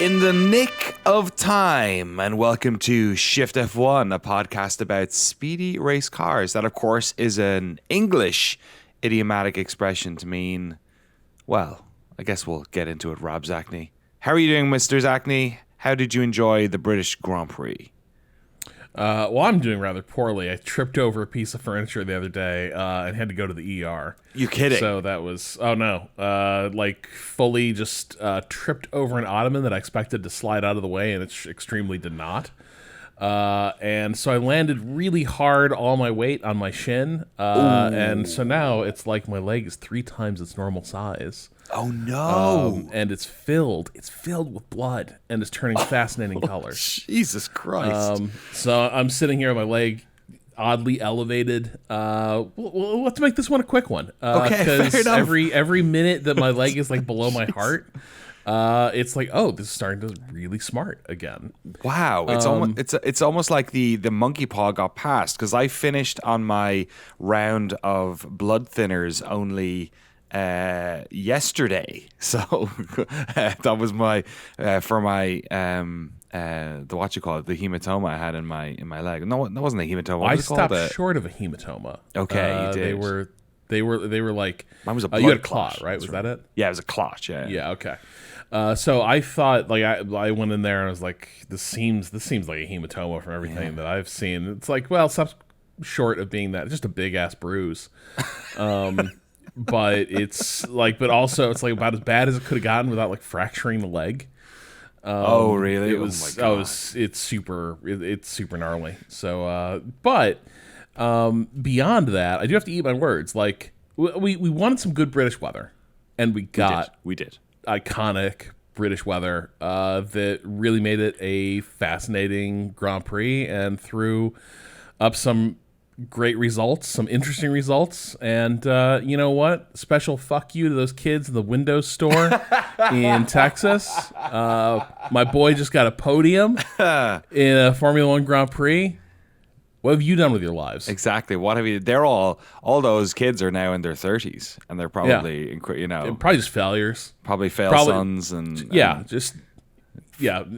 In the nick of time, and welcome to Shift+F1, a podcast about speedy race cars. That, of course, is an English idiomatic expression to mean, well, I guess we'll get into it, Rob Zachney. How are you doing, Mr. Zachney? How did you enjoy the British Grand Prix? Well, I'm doing rather poorly. I tripped over a piece of furniture the other day and had to go to the ER. You kidding? So that was, oh no, fully just tripped over an ottoman that I expected to slide out of the way, and it extremely did not. And so I landed really hard, all my weight on my shin, and so now it's like my leg is 3 times its normal size. Oh no! And it's filled with blood, and it's turning fascinating colors. Jesus Christ! So I'm sitting here with my leg oddly elevated. Well, let's make this one a quick one. Okay, fair enough. Because every minute that my leg is like below my heart, it's like, oh, this is starting to really smart again. Wow, it's almost like the monkey paw got passed, because I finished on my round of blood thinners only yesterday. So that was my for my the what you call it, the hematoma I had in my leg. No, that wasn't a hematoma. I stopped short of a hematoma. Okay, you did. They were like, mine was a blood you had a clot, clot, right? Was that it? Yeah, it was a clot. Yeah. Yeah. Okay. So I thought, like, I went in there and I was like, this seems like a hematoma from everything that I've seen. It's like, well, it's short of being that, just a big ass bruise. But it's like, but also it's like about as bad as it could have gotten without like fracturing the leg. Oh really? It was. Oh my God. It's super gnarly. So, but beyond that, I do have to eat my words. Like we wanted some good British weather, and we got we did iconic British weather that really made it a fascinating Grand Prix and threw up some great results, some interesting results, and you know what? Special fuck you to those kids in the Windows store in Texas. My boy just got a podium in a Formula 1 Grand Prix. What have you done with your lives? Exactly. What have you? They're all those kids are now in their 30s, and they're probably probably just failures, probably sons, and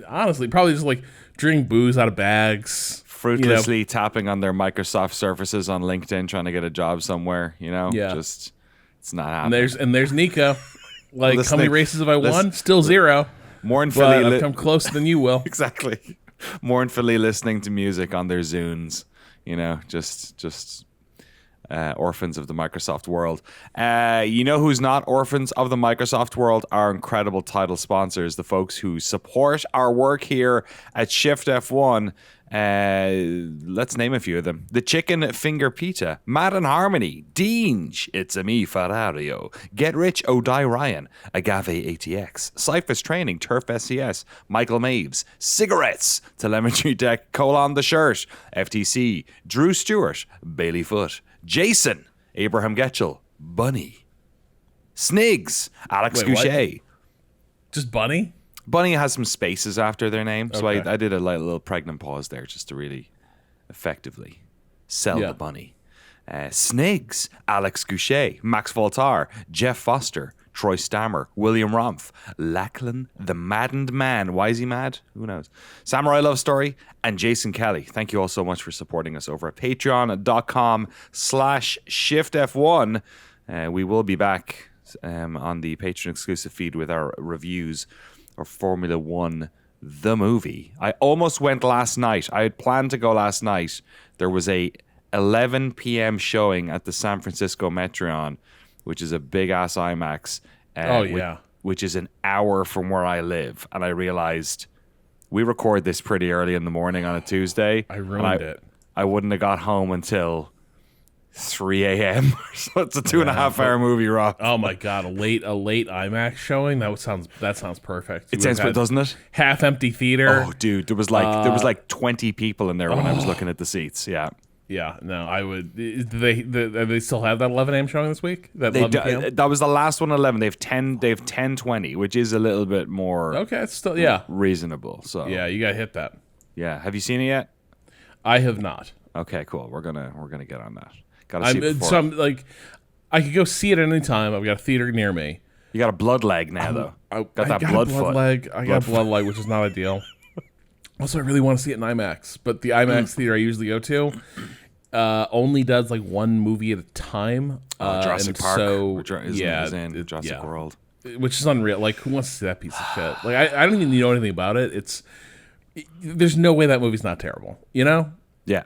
honestly, probably just like drinking booze out of bags. Fruitlessly tapping on their Microsoft Surfaces on LinkedIn, trying to get a job somewhere. Just it's not happening. And there's Nico. Like, how many races have I won? Still 0. Mournfully, I've come closer than you will. Exactly. Mournfully listening to music on their Zunes. Just orphans of the Microsoft world. Who's not orphans of the Microsoft world? Our incredible title sponsors, the folks who support our work here at Shift+F1. Let's name a few of them. The Chicken Finger Pita, Mad and Harmony, Deange, It's a Me Ferrario, Get Rich O'Die Ryan, Agave ATX, Cyphers Training, Turf SCS, Michael Maves, Cigarettes, Telemetry Deck, Colon the Shirt, FTC, Drew Stewart, Bailey Foot, Jason, Abraham Getchell, Bunny, Snigs, Alex Goucher. Just Bunny? Bunny has some spaces after their name, so Okay. I did a little pregnant pause there just to really effectively sell the bunny. Snigs, Alex Goucher, Max Voltar, Jeff Foster, Troy Stammer, William Romph, Lachlan, The Maddened Man. Why is he mad? Who knows? Samurai Love Story, and Jason Kelly. Thank you all so much for supporting us over at patreon.com/shiftf1. We will be back on the Patreon exclusive feed with our reviews of Formula 1, the movie. I almost went last night. I had planned to go last night. There was a 11 p.m. showing at the San Francisco Metreon, which is a big-ass IMAX. Which is an hour from where I live. And I realized we record this pretty early in the morning on a Tuesday. I ruined it. I wouldn't have got home until 3 a.m. So it's a 2.5 hour movie, Rob. Oh my God, a late IMAX showing? That sounds perfect. It sounds good, doesn't it? Half empty theater. Oh, dude, there was like 20 people in there when I was looking at the seats. Yeah. Yeah, no, I would. Do they still have that 11 a.m. showing this week? That 11 p.m.? That was the last one at 11. They have 10:20, which is a little bit more it's still reasonable. So yeah, you gotta hit that. Yeah, have you seen it yet? I have not. Okay, cool. We're gonna get on that. Gotta see it before. So I'm like, I could go see it at any time. I've got a theater near me, You got a blood leg now, though. I got that got blood a blood foot. leg. I got a blood leg, which is not ideal. Also, I really want to see it in IMAX, but the IMAX theater I usually go to only does like one movie at a time. Jurassic Park. So yeah, in Jurassic World, which is unreal. Like, who wants to see that piece of shit? Like, I don't even know anything about it. There's no way that movie's not terrible. You know? Yeah.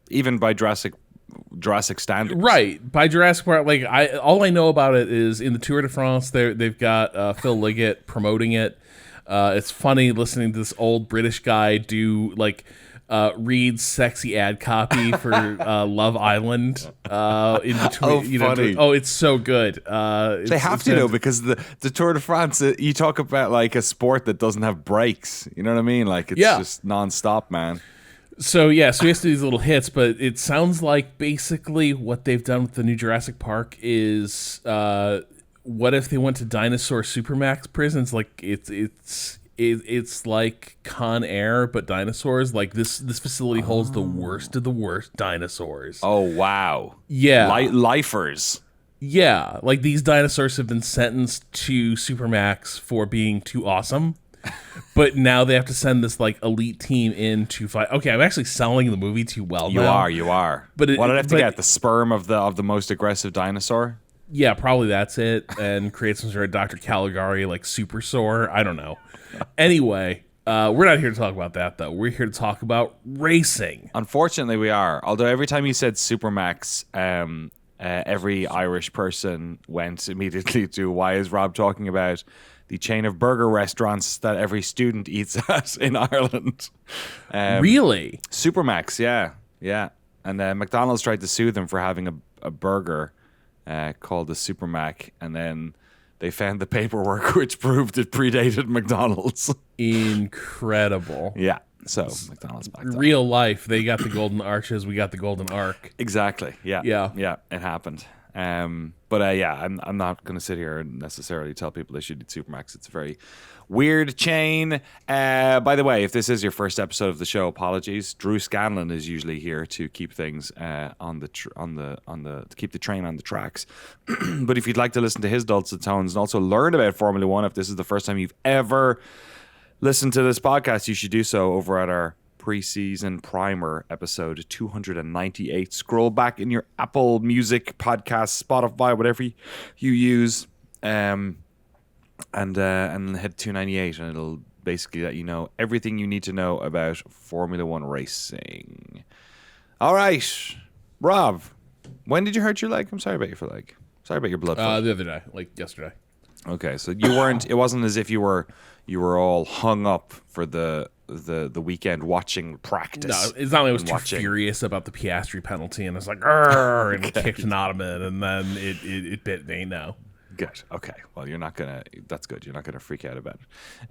Even by Jurassic standards, right? By Jurassic Park, like all I know about it is in the Tour de France, they've got Phil Liggett promoting it. It's funny listening to this old British guy do like read sexy ad copy for Love Island in between. Funny. It's so good. They have to though, because the Tour de France, you talk about like a sport that doesn't have breaks. You know what I mean? Like it's just nonstop, man. So he has to do these little hits, but it sounds like basically what they've done with the new Jurassic Park is what if they went to dinosaur supermax prisons? Like it's like Con Air but dinosaurs. Like this facility holds the worst of the worst dinosaurs. Oh wow! Yeah, lifers. Yeah, like these dinosaurs have been sentenced to supermax for being too awesome. But now they have to send this like elite team in to fight. Okay, I'm actually selling the movie too well. You are. But what did I have to get? The sperm of the most aggressive dinosaur? Yeah, probably that's it. And create some sort of Dr. Caligari like super sore. I don't know. Anyway, we're not here to talk about that though. We're here to talk about racing. Unfortunately, we are. Although every time you said supermax, every Irish person went immediately to why is Rob talking about the chain of burger restaurants that every student eats at in Ireland. Really? Supermax, yeah. And McDonald's tried to sue them for having a burger called the Supermac, and then they found the paperwork which proved it predated McDonald's. Incredible. Yeah, so McDonald's back then. Real life, they got the golden arches, we got the golden arc. Exactly, yeah, it happened. But I'm not going to sit here and necessarily tell people they should eat Supermax. It's a very weird chain. By the way, if this is your first episode of the show, apologies. Drew Scanlon is usually here to keep things to keep the train on the tracks. But if you'd like to listen to his dulcet tones and also learn about Formula One, if this is the first time you've ever listened to this podcast, you should do so over at our preseason primer episode 298. Scroll back in your Apple Music podcast, Spotify, whatever you use, and hit 298, and it'll basically let you know everything you need to know about Formula One racing. All right, Rob, when did you hurt your leg? I'm sorry about your leg. Sorry about your blood. The other day, like yesterday. Okay, so you weren't. It wasn't as if you were all hung up for the weekend watching practice. No, it's not like I was too furious about the Piastri penalty, and I was like, "Arr!" and kicked an ottoman, and then it bit me. No, good. Okay, well, you're not gonna. That's good. You're not gonna freak out about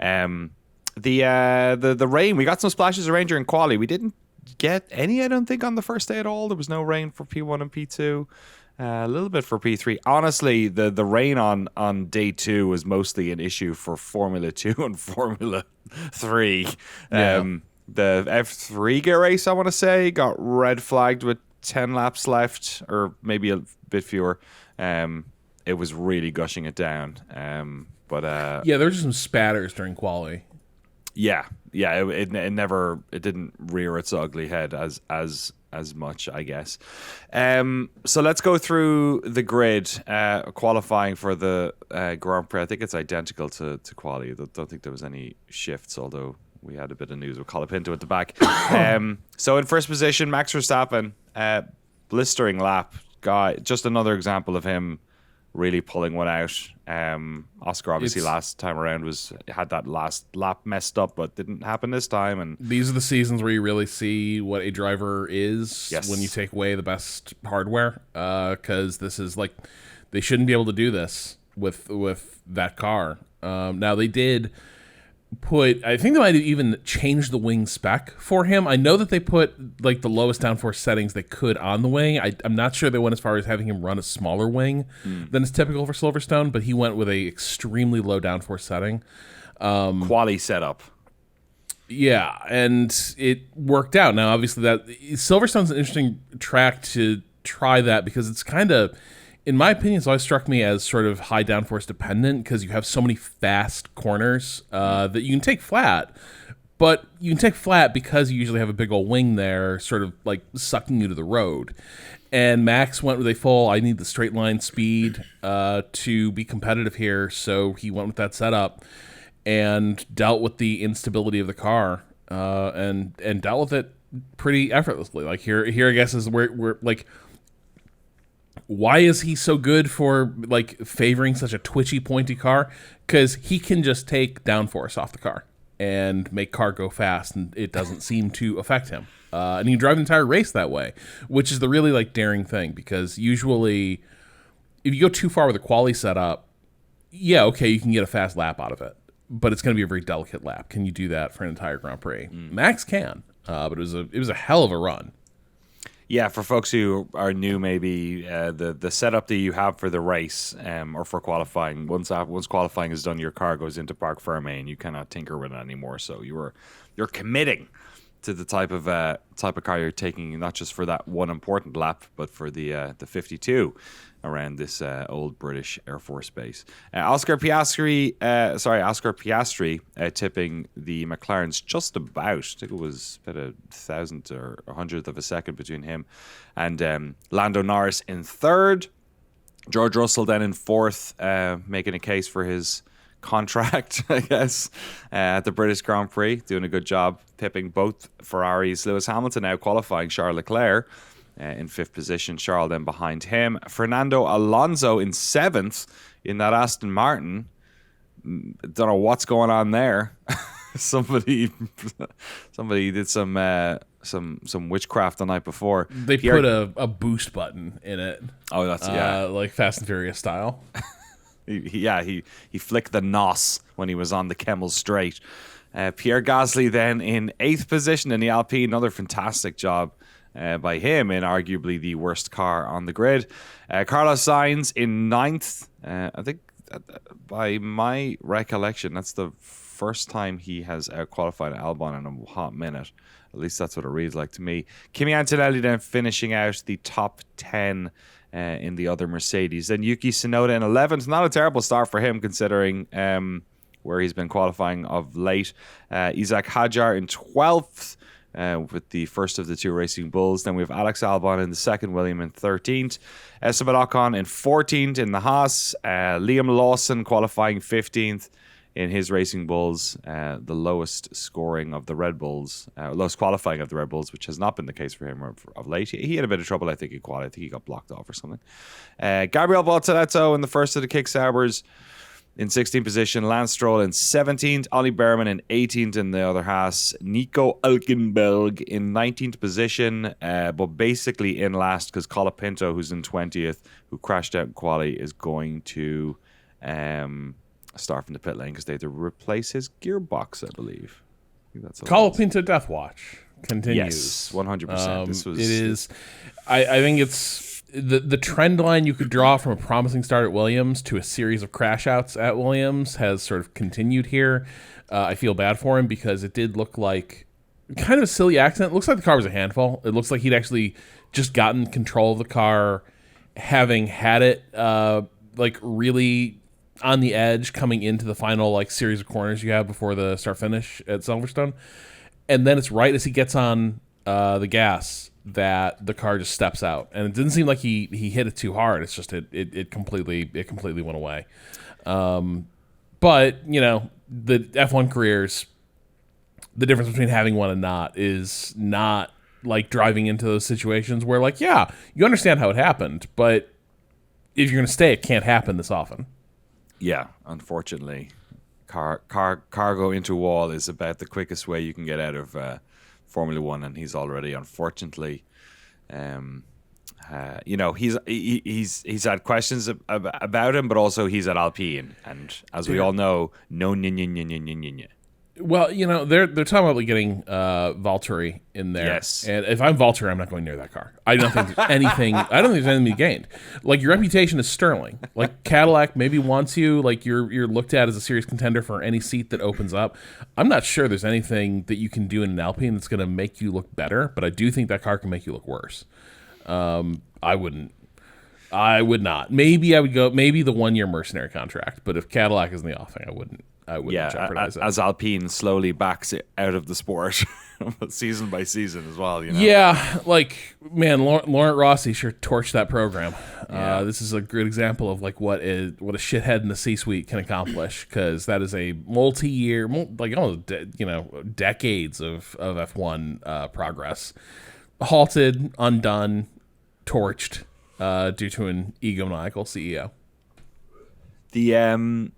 it. The rain. We got some splashes of rain during quali. We didn't get any, I don't think, on the first day at all. There was no rain for P1 and P2. A little bit for P3. Honestly, the rain on day 2 was mostly an issue for Formula 2 and Formula 3. Yeah. The F3 gear race, I want to say, got red flagged with 10 laps left, or maybe a bit fewer. It was really gushing it down. But there were just some spatters during quali. Yeah. It didn't rear its ugly head as much, I guess. So let's go through the grid, qualifying for the Grand Prix. I think it's identical to quali. I don't think there was any shifts, although we had a bit of news with Colapinto at the back. So in first position, Max Verstappen, blistering lap. Guy, just another example of him really pulling one out. Oscar obviously last time around had that last lap messed up, but didn't happen this time. And these are the seasons where you really see what a driver is when you take away the best hardware. Because this is like, they shouldn't be able to do this with that car. Now they did I think they might have even changed the wing spec for him. I know that they put like the lowest downforce settings they could on the wing. I'm not sure they went as far as having him run a smaller wing than is typical for Silverstone, but he went with a extremely low downforce setting. Quali setup. Yeah, and it worked out. Now, obviously, that Silverstone's an interesting track to try that because it's kind of in my opinion, it's always struck me as sort of high downforce dependent because you have so many fast corners that you can take flat. But you can take flat because you usually have a big old wing there sort of like sucking you to the road. And Max went with a full, I need the straight line speed to be competitive here. So he went with that setup and dealt with the instability of the car and dealt with it pretty effortlessly. Like here I guess is where we're like, why is he so good for like favoring such a twitchy, pointy car? Because he can just take downforce off the car and make car go fast, and it doesn't seem to affect him. And he can drive the entire race that way, which is the really like daring thing. Because usually, if you go too far with a quali setup, yeah, okay, you can get a fast lap out of it, but it's going to be a very delicate lap. Can you do that for an entire Grand Prix? Max can, but it was a hell of a run. Yeah, for folks who are new, maybe the setup that you have for the race or for qualifying, once qualifying is done, your car goes into parc ferme and you cannot tinker with it anymore. So you're committing to the type of car you're taking, not just for that one important lap, but for the 52 around this old British Air Force base. Oscar Piastri tipping the McLarens just about. I think it was about 1,000th or 100th of a second between him and Lando Norris in third. George Russell then in fourth, making a case for his contract, I guess, at the British Grand Prix, doing a good job pipping both Ferraris. Lewis Hamilton now qualifying Charles Leclerc in fifth position. Charles then behind him. Fernando Alonso in seventh in that Aston Martin. Don't know what's going on there. Somebody did some witchcraft the night before. They put a boost button in it. Oh, that's like Fast and Furious style. He flicked the nos when he was on the Kemmel Straight. Pierre Gasly then in eighth position in the Alpine. Another fantastic job by him in arguably the worst car on the grid. Carlos Sainz in ninth. I think by my recollection, that's the first time he has qualified Albon in a hot minute. At least that's what it reads like to me. Kimi Antonelli then finishing out the top 10 in the other Mercedes. Then Yuki Tsunoda in 11th. Not a terrible start for him considering where he's been qualifying of late. Isaac Hadjar in 12th with the first of the two Racing Bulls. Then we have Alex Albon in the second, William in 13th. Esteban Ocon in 14th in the Haas. Liam Lawson qualifying 15th in his Racing Bulls, the lowest scoring of the Red Bulls, lowest qualifying of the Red Bulls, which has not been the case for him of late. He had a bit of trouble, I think, in quality. I think he got blocked off or something. Gabriel Bortoleto in the first of the Kick Saubers in 16th position. Lance Stroll in 17th. Ollie Behrman in 18th in the other Haas. Nico Hulkenberg in 19th position, but basically in last because Colapinto, who's in 20th, who crashed out in quali, is going to start from the pit lane because they have to replace his gearbox, I believe. Colapinto Death Watch continues. Yes, 100%. It is. I think it's the trend line you could draw from a promising start at Williams to a series of crash outs at Williams has sort of continued here. I feel bad for him because it did look like kind of a silly accident. It looks like the car was a handful. It looks like he'd actually just gotten control of the car, having had it like really on the edge coming into the final like series of corners you have before the start finish at Silverstone, and then it's right as he gets on the gas that the car just steps out, and it didn't seem like he hit it too hard. It's just it completely went away. But you know, the F1 careers, the difference between having one and not is not like driving into those situations where like, yeah, you understand how it happened, but if you're going to stay, it can't happen this often. Yeah, unfortunately, cargo into wall is about the quickest way you can get out of Formula One, and he's already, unfortunately, he's had questions about him, but also he's at Alpine, and as we all know, no nya. Well, you know, they're talking about getting Valtteri in there. Yes. And if I'm Valtteri, I'm not going near that car. I don't think there's anything. I don't think there's anything to be gained. Like, your reputation is sterling. Like, Cadillac maybe wants you. Like, you're looked at as a serious contender for any seat that opens up. I'm not sure there's anything that you can do in an Alpine that's going to make you look better, but I do think that car can make you look worse. I wouldn't I would not. Maybe I would go. Maybe the 1 year mercenary contract. But if Cadillac is in the offing, I wouldn't. Jeopardize it. As Alpine slowly backs it out of the sport, season by season as well. Yeah, like man, Laurent Rossi sure torched that program. This is a good example of like what a shithead in the C-suite can accomplish, because that is a multi-year, like decades of F1 progress halted, undone, torched due to an egomaniacal CEO. The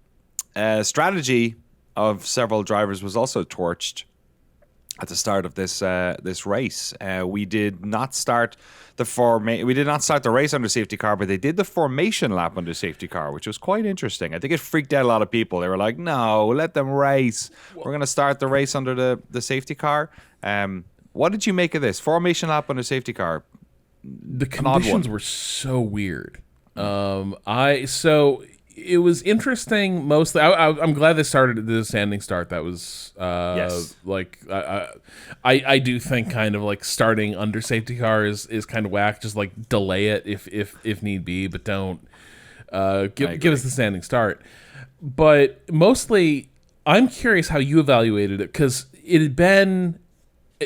strategy of several drivers was also torched at the start of this race. We did not start the race under safety car, but they did the formation lap under safety car, which was quite interesting. I think it freaked out a lot of people. They were like, "No, let them race. We're going to start the race under the safety car." What did you make of this formation lap under safety car? The conditions were so weird. It was interesting. Mostly, I'm glad they started the standing start. That was yes. Like I do think kind of like starting under safety car is kind of whack. Just like delay it if need be, but don't give us the standing start. But mostly, I'm curious how you evaluated it, because it had been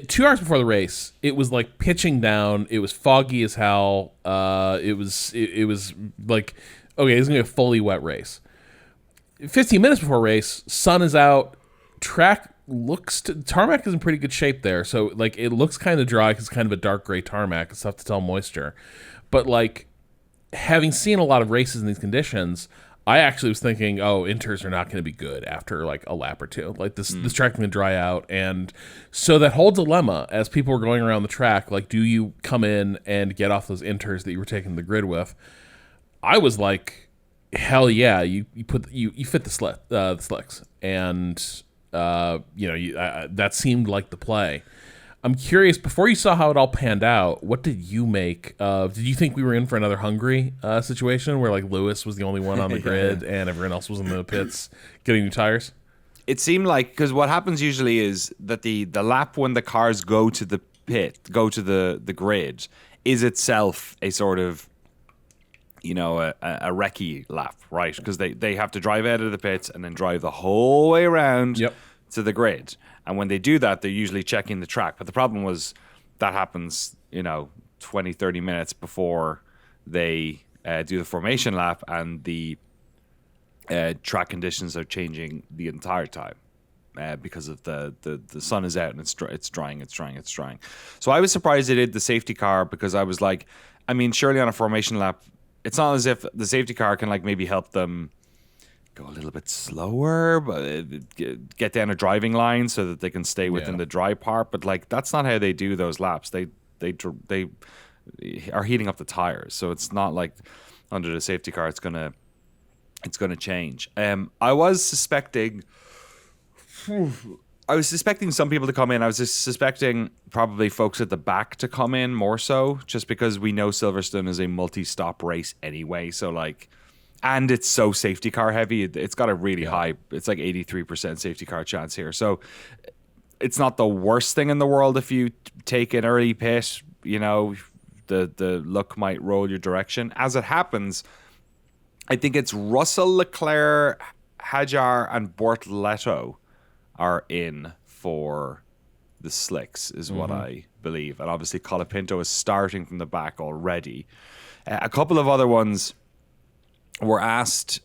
2 hours before the race. It was like pitching down. It was foggy as hell. It was like, okay, this is going to be a fully wet race. 15 minutes before race, sun is out. Tarmac is in pretty good shape there. So, like, it looks kind of dry because it's kind of a dark gray tarmac. It's tough to tell moisture. But, like, having seen a lot of races in these conditions, I actually was thinking, inters are not going to be good after, like, a lap or two. Like, this track is going to dry out. And so that whole dilemma, as people were going around the track, like, do you come in and get off those inters that you were taking the grid with? I was like, hell yeah! You fit the slicks, and that seemed like the play. I'm curious, before you saw how it all panned out, what did you make of? Did you think we were in for another Hungary situation where like Lewis was the only one on the grid and everyone else was in the pits getting new tires? It seemed like, because what happens usually is that the lap when the cars go to the the grid, is itself a sort of a recce lap, right? Because they have to drive out of the pits and then drive the whole way around to the grid. And when they do that, they're usually checking the track. But the problem was that happens, 20, 30 minutes before they do the formation lap, and the track conditions are changing the entire time because of the sun is out and it's drying. So I was surprised they did the safety car, because I was like, I mean, surely on a formation lap, it's not as if the safety car can like maybe help them go a little bit slower, but get down a driving line so that they can stay within the dry part. But like, that's not how they do those laps. They are heating up the tires, so it's not like under the safety car it's gonna change. I was suspecting some people to come in. I was just suspecting probably folks at the back to come in more so, just because we know Silverstone is a multi-stop race anyway. So like, and it's so safety car heavy. It's got a really high, it's like 83% safety car chance here. So it's not the worst thing in the world if you take an early pit, the luck might roll your direction. As it happens, I think it's Russell, Leclerc, Hajar, and Bortoleto are in for the slicks, is what I believe. And obviously Colapinto is starting from the back already. A couple of other ones were asked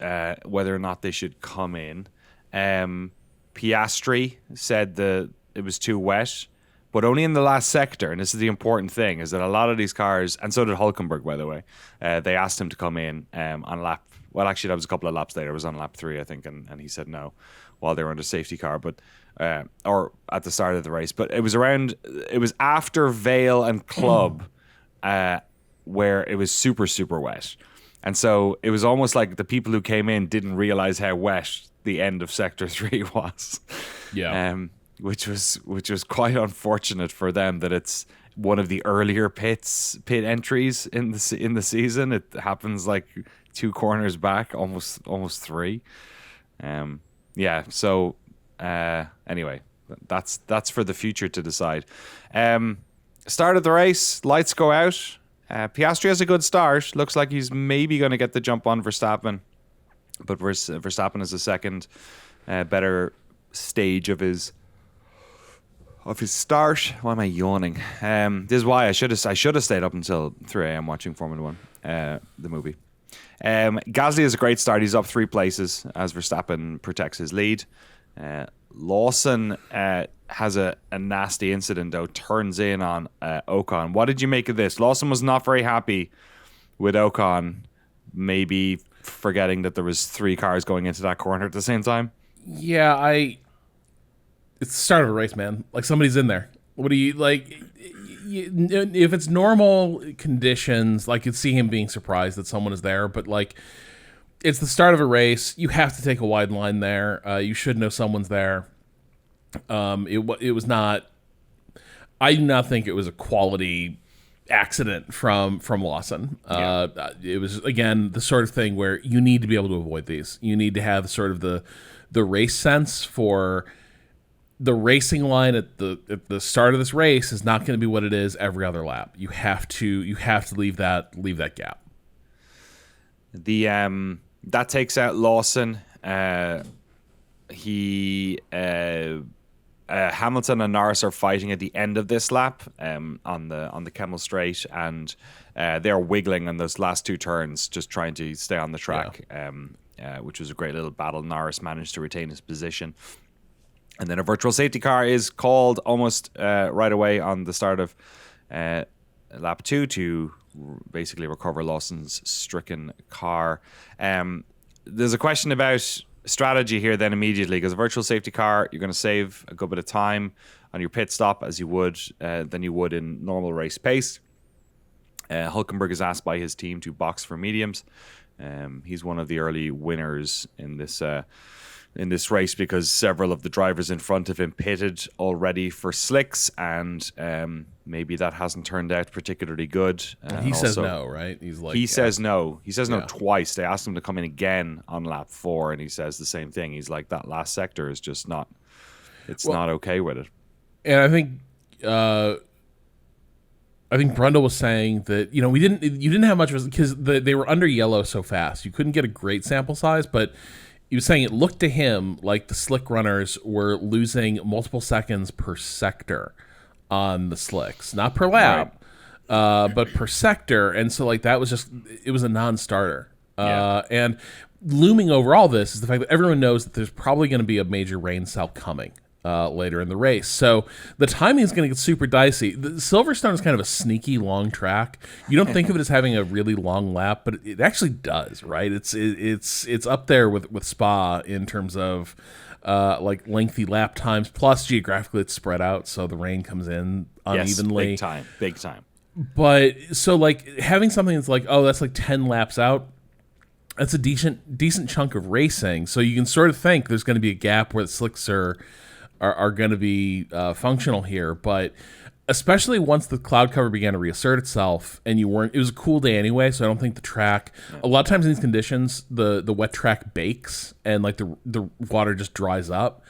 whether or not they should come in. Piastri said that it was too wet, but only in the last sector. And this is the important thing, is that a lot of these cars, and so did Hulkenberg, by the way, they asked him to come in on lap, well, actually, that was a couple of laps later. It was on lap 3, I think, and he said no while they were under safety car, but or at the start of the race. But it was after Vale and Club where it was super, super wet. And so it was almost like the people who came in didn't realize how wet the end of Sector 3 was. Yeah. Which was quite unfortunate for them, that it's one of the earlier pit entries in the season. It happens like 2 corners back, almost 3. So anyway, that's for the future to decide. Start of the race, lights go out. Piastri has a good start. Looks like he's maybe going to get the jump on Verstappen. But Verstappen is the second better stage of his start. Why am I yawning? This is why I should have stayed up until 3 a.m. watching Formula 1, the movie. Gasly has a great start. He's up 3 places as Verstappen protects his lead. Lawson has a nasty incident, though, turns in on Ocon. What did you make of this? Lawson was not very happy with Ocon, maybe forgetting that there was 3 cars going into that corner at the same time. Yeah, it's the start of a race, man. Like, somebody's in there. What do you, like, if it's normal conditions, like, you'd see him being surprised that someone is there, but, like, it's the start of a race. You have to take a wide line there. You should know someone's there. It was not. I do not think it was a quality accident from Lawson. It was, again, the sort of thing where you need to be able to avoid these. You need to have sort of the race sense for the racing line at the start of this race is not going to be what it is every other lap. You have to leave that gap. That takes out Lawson. Hamilton and Norris are fighting at the end of this lap on the Kemmel Straight, and they're wiggling on those last 2 turns, just trying to stay on the track, which was a great little battle. Norris managed to retain his position. And then a virtual safety car is called almost right away on the start of lap 2 to basically recover Lawson's stricken car. There's a question about strategy here then immediately, because a virtual safety car, you're going to save a good bit of time on your pit stop as you would than you would in normal race pace. Hulkenberg is asked by his team to box for mediums. He's one of the early winners in this race because several of the drivers in front of him pitted already for slicks, and maybe that hasn't turned out particularly good. He says no, right? He's like, he says no. He says no twice. They asked him to come in again on lap 4, and he says the same thing. He's like, that last sector is just not. It's not okay with it. And I think Brundle was saying that you didn't have much because they were under yellow so fast. You couldn't get a great sample size, but he was saying it looked to him like the slick runners were losing multiple seconds per sector on the slicks, not per lap, but per sector. And so like that was it was a non-starter. And looming over all this is the fact that everyone knows that there's probably going to be a major rain cell coming later in the race. So the timing is going to get super dicey. Silverstone is kind of a sneaky long track. You don't think of it as having a really long lap, but it actually does, right? It's up there with Spa in terms of like lengthy lap times. Plus, geographically, it's spread out, so the rain comes in unevenly. Yes, big time. But so like having something that's like, oh, that's like 10 laps out. That's a decent chunk of racing. So you can sort of think there's going to be a gap where the slicks are going to be functional here, but especially once the cloud cover began to reassert itself and it was a cool day anyway, so I don't think the track, a lot of times in these conditions, the wet track bakes and like the water just dries up.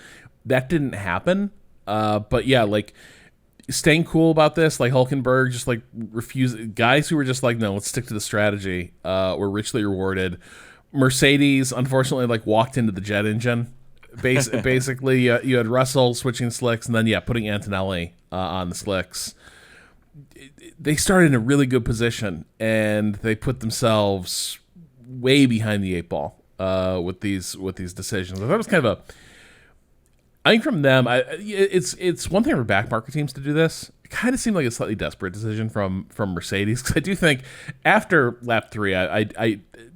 That didn't happen, but yeah, like staying cool about this, like Hulkenberg just like refused. Guys who were just like, no, let's stick to the strategy, were richly rewarded. Mercedes, unfortunately, like walked into the jet engine. Basically, you had Russell switching slicks, and then putting Antonelli on the slicks. They started in a really good position, and they put themselves way behind the 8 ball with these decisions. That was kind of I think from them, it's one thing for backmarker teams to do this. It kind of seemed like a slightly desperate decision from Mercedes, because I do think after lap 3,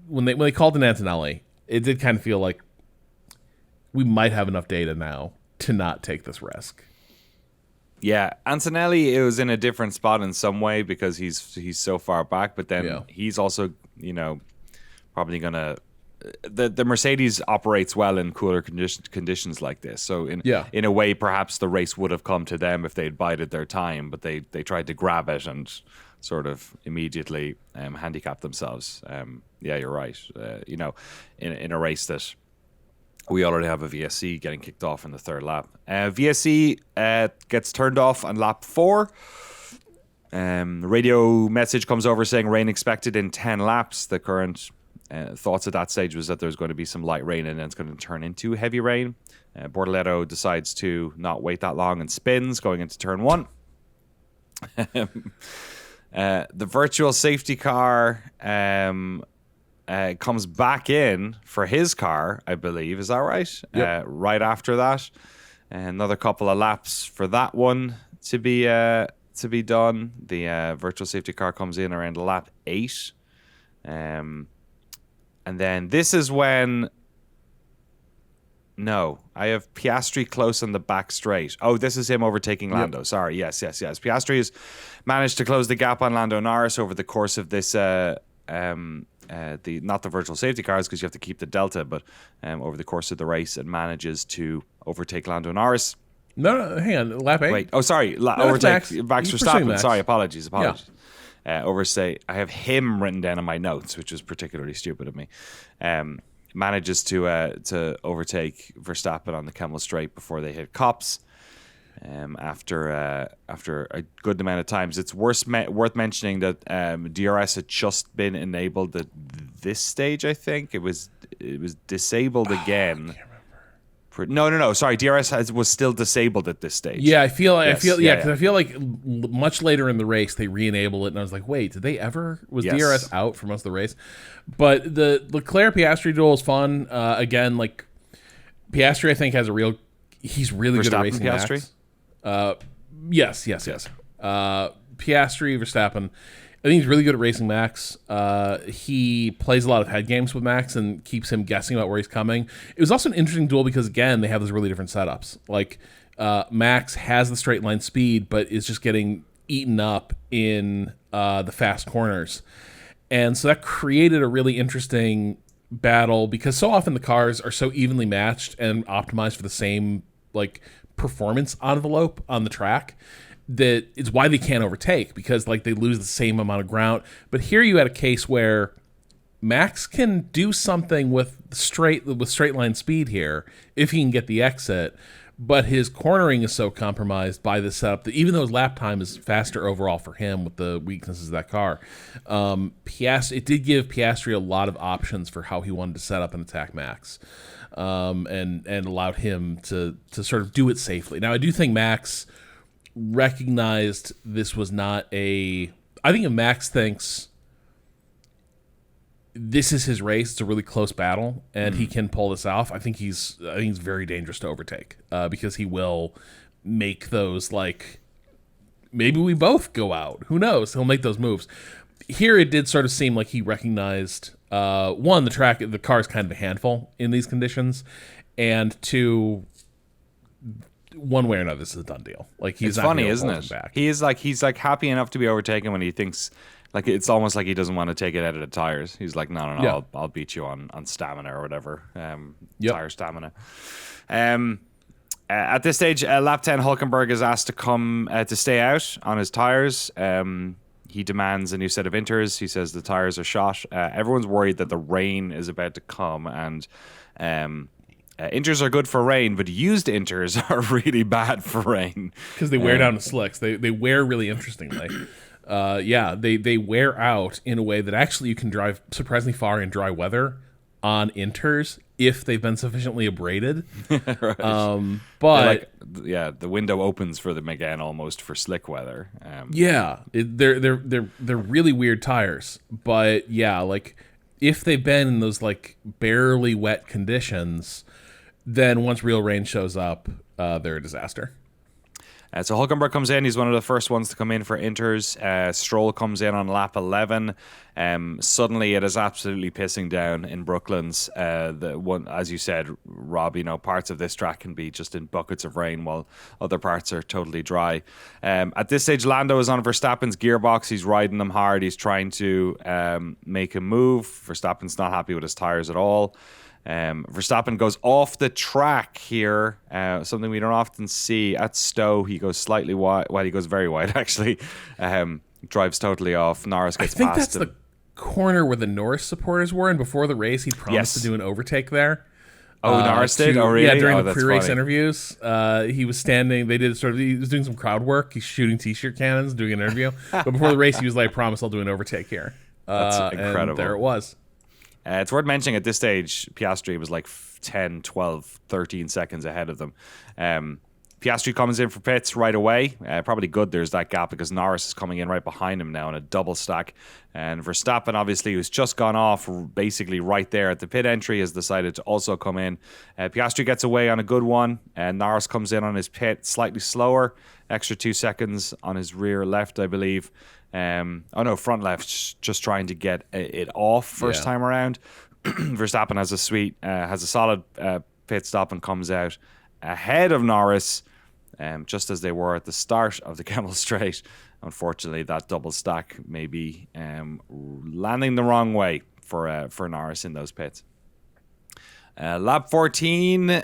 when they called in Antonelli, it did kind of feel like we might have enough data now to not take this risk. Yeah, Antonelli, it was in a different spot in some way because he's so far back, but then he's also, probably going to... The Mercedes operates well in cooler conditions like this. So in a way, perhaps the race would have come to them if they'd bided their time, but they tried to grab it and sort of immediately handicap themselves. Yeah, you're right. In a race that... we already have a VSC getting kicked off in the 3rd lap. VSC gets turned off on lap 4. The radio message comes over saying rain expected in 10 laps. The current thoughts at that stage was that there's going to be some light rain and then it's going to turn into heavy rain. Bortoleto decides to not wait that long and spins going into turn 1. The virtual safety car comes back in for his car, I believe. Is that right? Yep. Right after that. Another couple of laps for that one to be done. The virtual safety car comes in around lap 8. And then this is when... No, I have Piastri close on the back straight. Oh, this is him overtaking Lando. Yep. Sorry, yes. Piastri has managed to close the gap on Lando Norris over the course of this, not the virtual safety cars because you have to keep the delta, but over the course of the race, it manages to overtake Lando Norris. No, hang on, lap 8. Wait, oh sorry, overtake Max Verstappen. Sorry, apologies. Yeah. I have him written down in my notes, which was particularly stupid of me. Manages to overtake Verstappen on the Kemmel Straight before they hit Copse. After a good amount of times, it's worth mentioning that DRS had just been enabled at this stage. I think it was disabled again. I can't remember. No. Sorry, DRS was still disabled at this stage. Yeah, I feel like much later in the race they re-enable it, and I was like, wait, did they ever? Was DRS out for most of the race? But the Leclerc Piastri duel is fun. Again, like Piastri, I think he's really good at racing Piastri. Yes. Piastri, Verstappen. I think he's really good at racing Max. He plays a lot of head games with Max and keeps him guessing about where he's coming. It was also an interesting duel because, again, they have those really different setups. Like, Max has the straight line speed, but is just getting eaten up in the fast corners. And so that created a really interesting battle because so often the cars are so evenly matched and optimized for the same, like, performance envelope on the track that it's why they can't overtake because like they lose the same amount of ground. But here you had a case where Max can do something with straight line speed here if he can get the exit, but his cornering is so compromised by the setup that even though his lap time is faster overall for him with the weaknesses of that car, it did give Piastri a lot of options for how he wanted to set up and attack Max, and allowed him to sort of do it safely. Now I do think Max recognized this was not I think if Max thinks this is his race, it's a really close battle, and he can pull this off, I think he's very dangerous to overtake because he will make those, like, maybe we both go out. Who knows? He'll make those moves. Here it did sort of seem like he recognized, one, the car is kind of a handful in these conditions, and two, one way or another, this is a done deal. Like he's it's funny, isn't it? Back. He's like happy enough to be overtaken when he thinks like it's almost like he doesn't want to take it out of the tires. He's like, no, yeah. I'll beat you on stamina or whatever, tire stamina. At this stage, lap 10, Hulkenberg is asked to come to stay out on his tires. He demands a new set of inters. He says the tires are shot. Everyone's worried that the rain is about to come and. Inters are good for rain, but used inters are really bad for rain because they wear down the slicks. They wear really interestingly. They wear out in a way that actually you can drive surprisingly far in dry weather on inters if they've been sufficiently abraded. Right. But the window opens for them again almost for slick weather. They're really weird tires. But yeah, like if they've been in those like barely wet conditions, then once real rain shows up, they're a disaster. So Hulkenberg comes in. He's one of the first ones to come in for inters. Stroll comes in on lap 11. Suddenly, it is absolutely pissing down in Brooklands. As you said, Rob, parts of this track can be just in buckets of rain while other parts are totally dry. At this stage, Lando is on Verstappen's gearbox. He's riding them hard. He's trying to make a move. Verstappen's not happy with his tires at all. Verstappen goes off the track here, something we don't often see at Stowe. He goes slightly wide. Well, he goes very wide, actually. Drives totally off. Norris gets past him. I think that's the corner where the Norris supporters were, and before the race, he promised to do an overtake there. Oh, Norris did? Oh, really? Yeah, during the that's pre-race funny. interviews, he was standing. He was doing some crowd work. He's shooting t-shirt cannons, doing an interview. But before the race, he was like, "I promise I'll do an overtake here." That's incredible. And there it was. It's worth mentioning at this stage, Piastri was like 10, 12, 13 seconds ahead of them. Piastri comes in for pits right away. Probably good there's that gap because Norris is coming in right behind him now in a double stack. And Verstappen, obviously, who's just gone off basically right there at the pit entry, has decided to also come in. Piastri gets away on a good one. And Norris comes in on his pit slightly slower. Extra 2 seconds on his rear left, I believe. Front left, just trying to get it off first time around. Verstappen has a solid pit stop and comes out ahead of Norris, just as they were at the start of the Kemmel Straight. Unfortunately, that double stack may be landing the wrong way for Norris in those pits. Lap 14,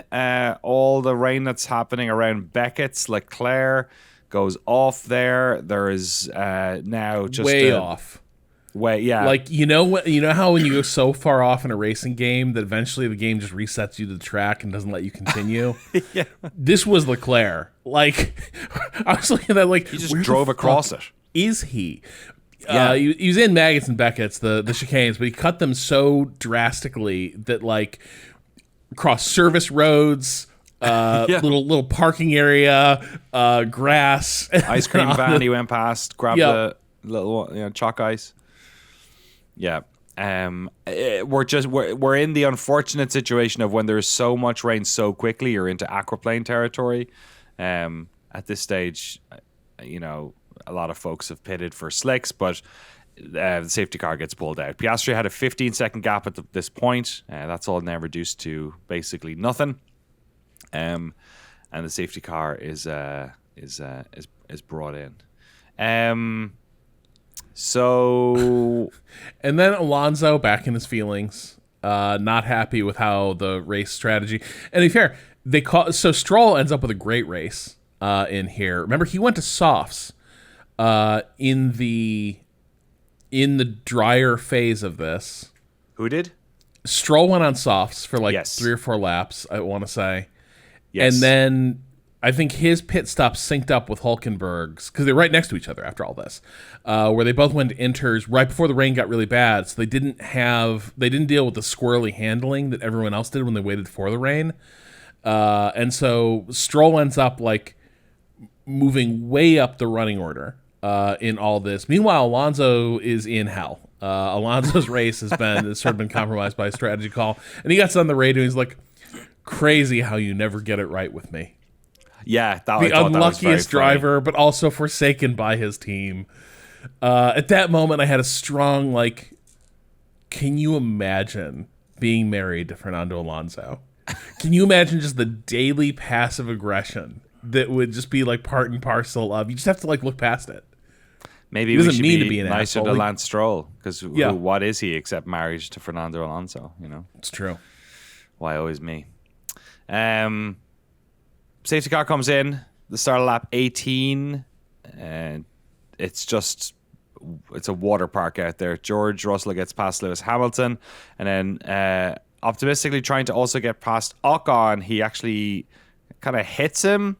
all the rain that's happening around Beckett's Leclerc goes off there. There is now just way off. Yeah. Like, you know how when you go so far off in a racing game that eventually the game just resets you to the track and doesn't let you continue? Yeah. This was Leclerc. Like, I was looking at that like, he just drove across it. Is he? Yeah. He was in Maggots and Beckett's, the chicanes, but he cut them so drastically that, like, across service roads, little parking area, grass, ice cream van. He went past, grabbed the little chalk ice. Yeah. We're in the unfortunate situation of when there's so much rain so quickly, you're into aquaplane territory. At this stage, a lot of folks have pitted for slicks, but the safety car gets pulled out. Piastri had a 15-second gap at this point. That's all now reduced to basically nothing. And the safety car is brought in. So, and then Alonso back in his feelings, not happy with how the race strategy. And to be fair, so Stroll ends up with a great race in here. Remember, he went to softs in the drier phase of this. Who did? Stroll went on softs for like yes. 3 or 4 laps, I want to say. Yes. And then I think his pit stop synced up with Hulkenberg's because they're right next to each other after all this, where they both went to inters right before the rain got really bad. So they didn't deal with the squirrely handling that everyone else did when they waited for the rain. And so Stroll ends up like moving way up the running order in all this. Meanwhile, Alonso is in hell. Alonso's race has sort of been compromised by a strategy call. And he gets on the radio and he's like, crazy how you never get it right with me. Yeah, the unluckiest driver, but also forsaken by his team. At that moment, I had a strong, like, can you imagine being married to Fernando Alonso? Can you imagine just the daily passive aggression that would just be, like, part and parcel of, you just have to, like, look past it. Maybe we should be an nicer asshole. To Lance Stroll, because what is he except marriage to Fernando Alonso, It's true. Why always me? Safety car comes in, the start of lap 18, and it's a water park out there. George Russell gets past Lewis Hamilton, and then optimistically trying to also get past Ocon, he actually kind of hits him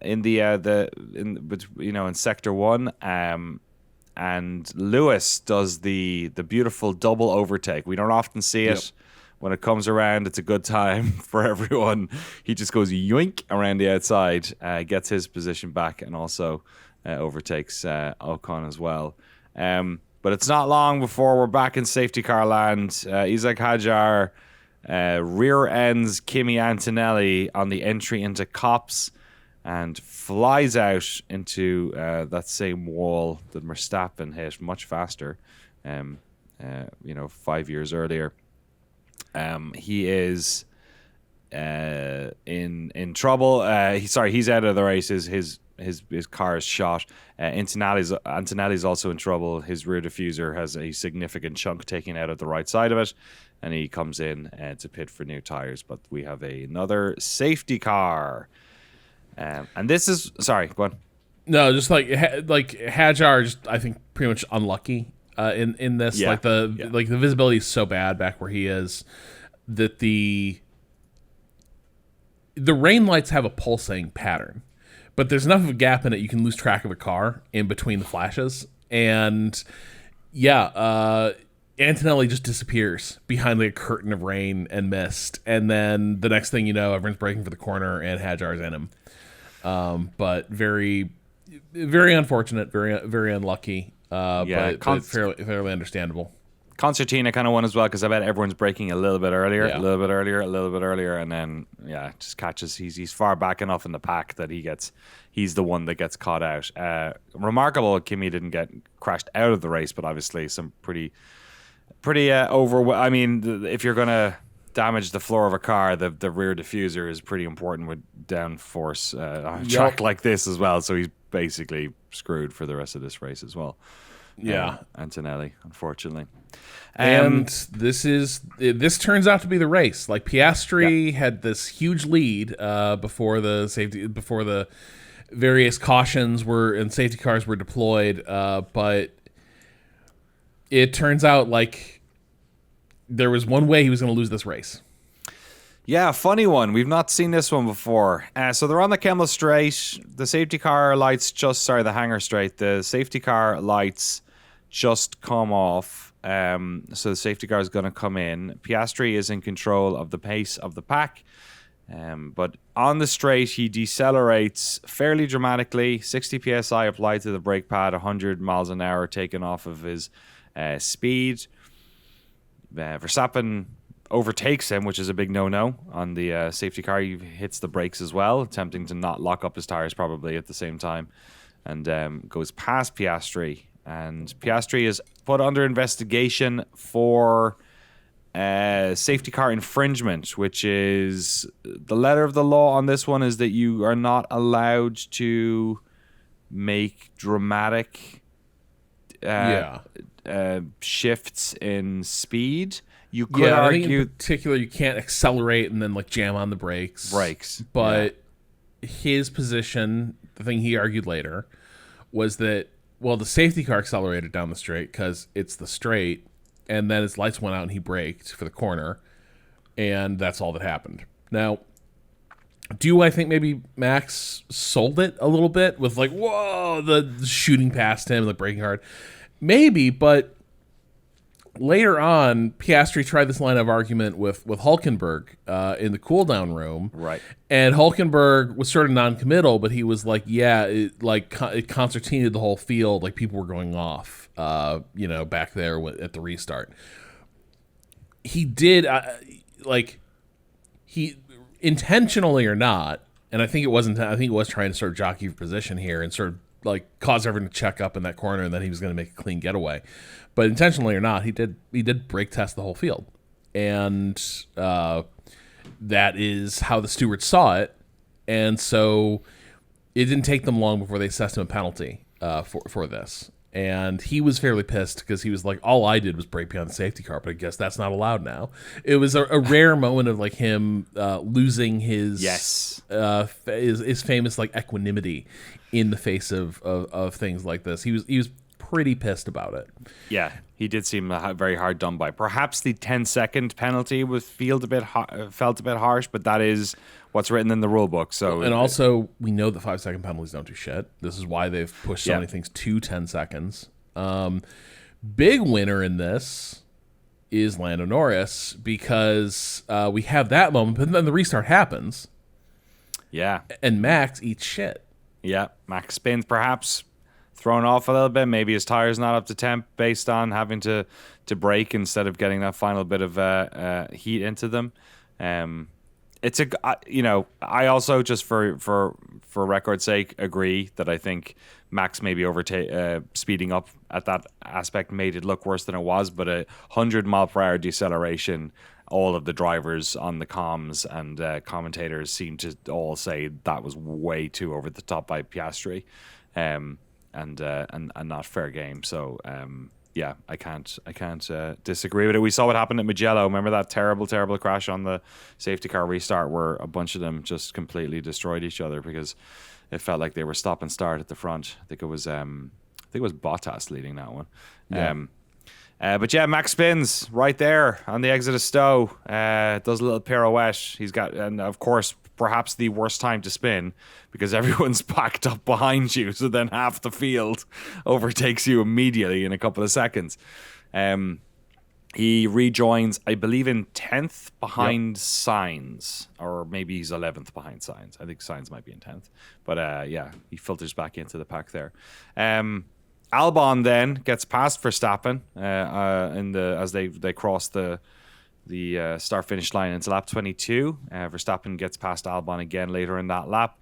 in in sector 1, and Lewis does the beautiful double overtake. We don't often see it. When it comes around, it's a good time for everyone. He just goes yoink around the outside, gets his position back, and also overtakes Ocon as well. But it's not long before we're back in safety car land. Isaac Hadjar rear ends Kimi Antonelli on the entry into Copse and flies out into that same wall that Verstappen hit much faster, 5 years earlier. He is in trouble. He's out of the race. His car is shot. Antonelli's also in trouble. His rear diffuser has a significant chunk taken out of the right side of it, and he comes in to pit for new tires. But we have another safety car, and this is go on. No, just like Hadjar, just I think pretty much unlucky. In this, the visibility is so bad back where he is that the the rain lights have a pulsing pattern, but there's enough of a gap in it you can lose track of a car in between the flashes. And Antonelli just disappears behind like a curtain of rain and mist, and then the next thing you know, everyone's braking for the corner and Hadjar's in him. But very, very unfortunate, very unlucky. But fairly understandable. Concertina kind of won as well because I bet everyone's braking a little bit earlier, a little bit earlier, and then just catches. He's far back enough in the pack that he's the one that gets caught out. Remarkable, Kimi didn't get crashed out of the race, but obviously some pretty over. I mean, if you're gonna damage the floor of a car, the rear diffuser is pretty important with downforce on a track like this as well. So he's basically screwed for the rest of this race as well. Antonelli, unfortunately. And this turns out to be the race. Like Piastri had this huge lead before the various cautions and safety cars were deployed, but it turns out like there was one way he was going to lose this race. Yeah, funny one. We've not seen this one before. So they're on the Kemmel straight. The safety car lights the Hanger straight. The safety car lights just come off. So the safety car is going to come in. Piastri is in control of the pace of the pack. But on the straight, he decelerates fairly dramatically. 60 psi applied to the brake pad, 100 miles an hour taken off of his speed. Verstappen overtakes him, which is a big no-no on the safety car. He hits the brakes as well, attempting to not lock up his tires probably at the same time, and goes past Piastri. And Piastri is put under investigation for safety car infringement, which is the letter of the law on this one is that you are not allowed to make dramatic shifts in speed. You could argue, I think in particular, you can't accelerate and then like jam on the brakes. But his position, the thing he argued later, was that the safety car accelerated down the straight because it's the straight, and then his lights went out and he braked for the corner, and that's all that happened. Now, I think maybe Max sold it a little bit with like, whoa, the shooting past him, like braking hard? Maybe, but later on, Piastri tried this line of argument with Hulkenberg in the cool-down room. Right. And Hulkenberg was sort of non-committal, but he was like, it concertinaed the whole field. Like, people were going off, back there at the restart. He did, he intentionally or not, and I think it wasn't. I think it was trying to sort of jockey for position here and sort of like cause everyone to check up in that corner, and then he was going to make a clean getaway. But intentionally or not, he did brake test the whole field, and that is how the stewards saw it. And so it didn't take them long before they assessed him a penalty for this. And he was fairly pissed because he was like, all I did was brake behind the safety car, but I guess that's not allowed now. It was a rare moment of like him losing his his famous like equanimity in the face of things like this. He was pretty pissed about it. Yeah, he did seem very hard done by. Perhaps the 10-second penalty felt a bit harsh, but that is what's written in the rule book. So, and also we know that 5-second penalties don't do shit. This is why they've pushed so many things to 10 seconds. Big winner in this is Lando Norris because we have that moment, but then the restart happens. Yeah, and Max eats shit. Yeah, Max spins perhaps. Thrown off a little bit. Maybe his tire's not up to temp based on having to brake instead of getting that final bit of heat into them. It's I also just for record's sake agree that I think Max maybe speeding up at that aspect made it look worse than it was. But 100 mile per hour deceleration, all of the drivers on the comms and commentators seem to all say that was way too over the top by Piastri. And not fair game. So I can't disagree with it. We saw what happened at Mugello. Remember that terrible crash on the safety car restart where a bunch of them just completely destroyed each other because it felt like they were stop and start at the front. I think it was Bottas leading that one. Yeah. But yeah, Max spins right there on the exit of Stowe. Does a little pirouette. He's got, and of course perhaps the worst time to spin because everyone's packed up behind you. So then half the field overtakes you immediately in a couple of seconds. He rejoins, I believe, in 10th behind Sainz, or maybe he's 11th behind Sainz. I think Sainz might be in 10th. But yeah, he filters back into the pack there. Albon then gets past Verstappen as they cross the start-finish line into lap 22. Verstappen gets past Albon again later in that lap.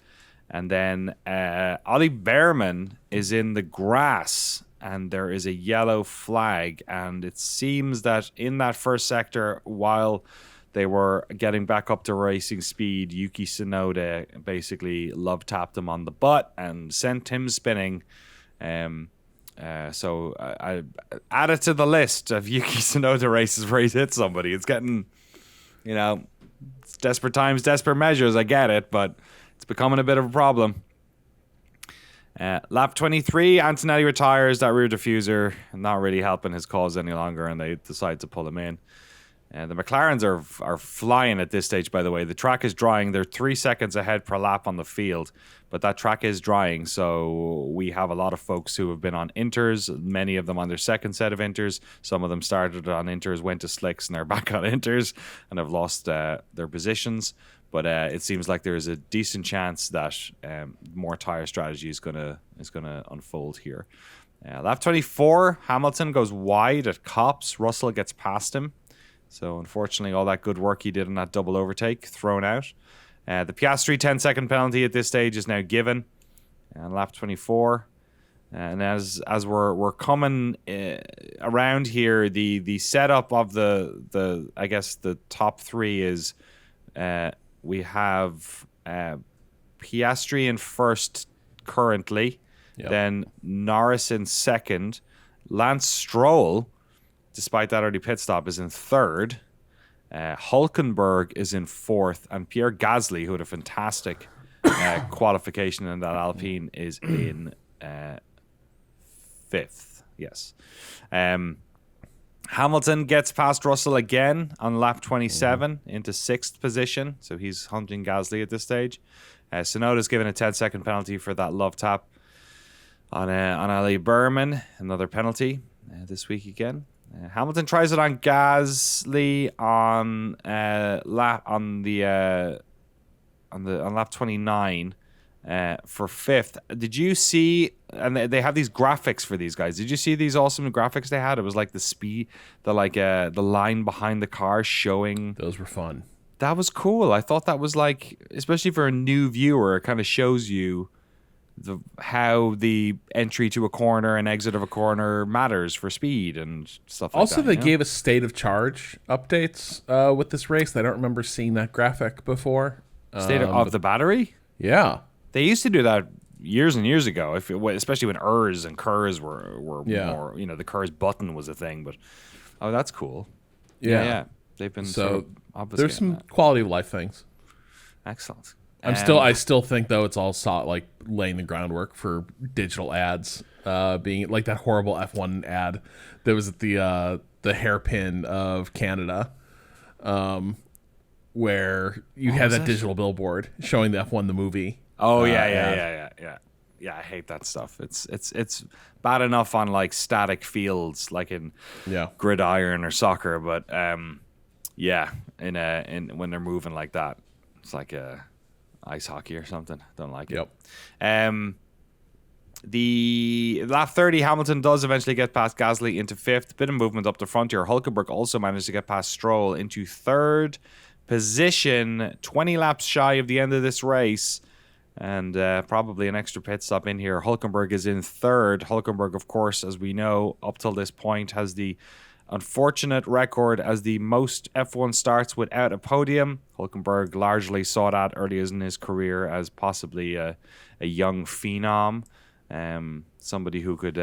And then Ollie Behrman is in the grass, and there is a yellow flag. And it seems that in that first sector, while they were getting back up to racing speed, Yuki Tsunoda basically love-tapped him on the butt and sent him spinning. So I add it to the list of Yuki Tsunoda races where he's hit somebody. It's getting, it's desperate times, desperate measures. I get it, but it's becoming a bit of a problem. Lap 23, Antonelli retires that rear diffuser, not really helping his cause any longer, and they decide to pull him in. The McLarens are flying at this stage, by the way. The track is drying. They're 3 seconds ahead per lap on the field, but that track is drying. So we have a lot of folks who have been on inters, many of them on their second set of inters. Some of them started on inters, went to slicks, and they're back on inters and have lost their positions. But it seems like there is a decent chance that more tire strategy is gonna unfold here. Lap 24, Hamilton goes wide at Copse. Russell gets past him. So unfortunately, all that good work he did in that double overtake thrown out. The Piastri 10-second penalty at this stage is now given. And lap 24. And as we're coming around here, the setup of the I guess the top three is we have Piastri in first currently, then Norris in second, Lance Stroll, despite that early pit stop, is in third. Hulkenberg is in fourth, and Pierre Gasly, who had a fantastic qualification in that Alpine, is in fifth. Yes. Hamilton gets past Russell again on lap 27 into sixth position, so he's hunting Gasly at this stage. Tsunoda's given a 10-second penalty for that love tap on Ali Berman, another penalty this week again. Hamilton tries it on Gasly on lap 29 for fifth. Did you see? And they have these graphics for these guys. Did you see these awesome graphics they had? It was like the speed, the line behind the car showing. Those were fun. That was cool. I thought that was especially for a new viewer, it kind of shows you how the entry to a corner and exit of a corner matters for speed and stuff like also, that. they gave us state of charge updates with this race. I don't remember seeing that graphic before. State of the battery? Yeah. They used to do that years and years ago, especially when ERS and KERS were more, the KERS button was a thing. But, that's cool. Yeah. They've been there's some quality of life things. Excellent. I still think though it's all laying the groundwork for digital ads, being like that horrible F1 ad that was at the hairpin of Canada, where you had that digital billboard showing the F1 the movie. Oh yeah. I hate that stuff. It's bad enough on static fields like in gridiron or soccer, but in when they're moving like that, it's like ice hockey or something. Don't like it. The lap 30, Hamilton does eventually get past Gasly into fifth. Bit of movement up the front here. Hulkenberg also managed to get past Stroll into third position, 20 laps shy of the end of this race, and probably an extra pit stop in here. Hulkenberg is in third. Hulkenberg, of course, as we know, up till this point has the unfortunate record as the most F1 starts without a podium. Hulkenberg largely sought out early in his career as possibly a young phenom, somebody who could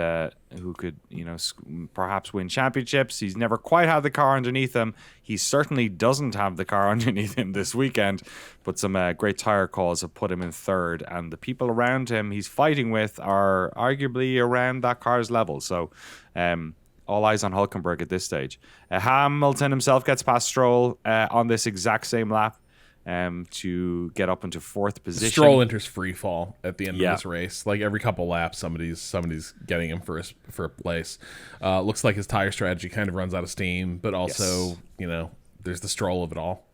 perhaps win championships. He's never quite had the car underneath him. He certainly doesn't have the car underneath him this weekend, but some great tire calls have put him in third, and the people around him he's fighting with are arguably around that car's level. So all eyes on Hulkenberg at this stage. Hamilton himself gets past Stroll on this exact same lap. to get up into fourth position. Stroll enters free fall at the end of this race. Like every couple laps, somebody's getting him for a place. Looks like his tire strategy kind of runs out of steam, but also there's the Stroll of it all.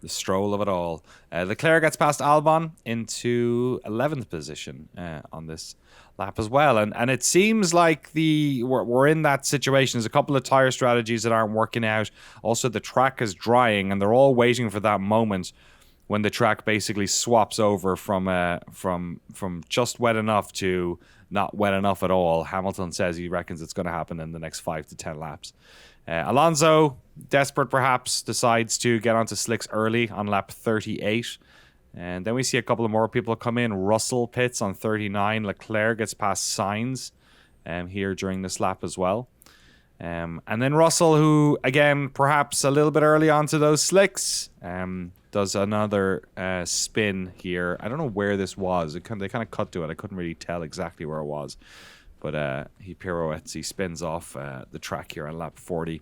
The Stroll of it all. Leclerc gets past Albon into 11th position on this lap as well. And it seems like we're in that situation. There's a couple of tire strategies that aren't working out. Also, the track is drying, and they're all waiting for that moment when the track basically swaps over from just wet enough to not wet enough at all. Hamilton says he reckons it's going to happen in the next 5 to 10 laps. Alonso, desperate perhaps, decides to get onto slicks early on lap 38. And then we see a couple of more people come in. Russell pits on 39. Leclerc gets past Sainz here during this lap as well. And then Russell, who, again, perhaps a little bit early onto those slicks, does another spin here. I don't know where this was. They kind of cut to it. I couldn't really tell exactly where it was. But he pirouettes, he spins off the track here on lap 40.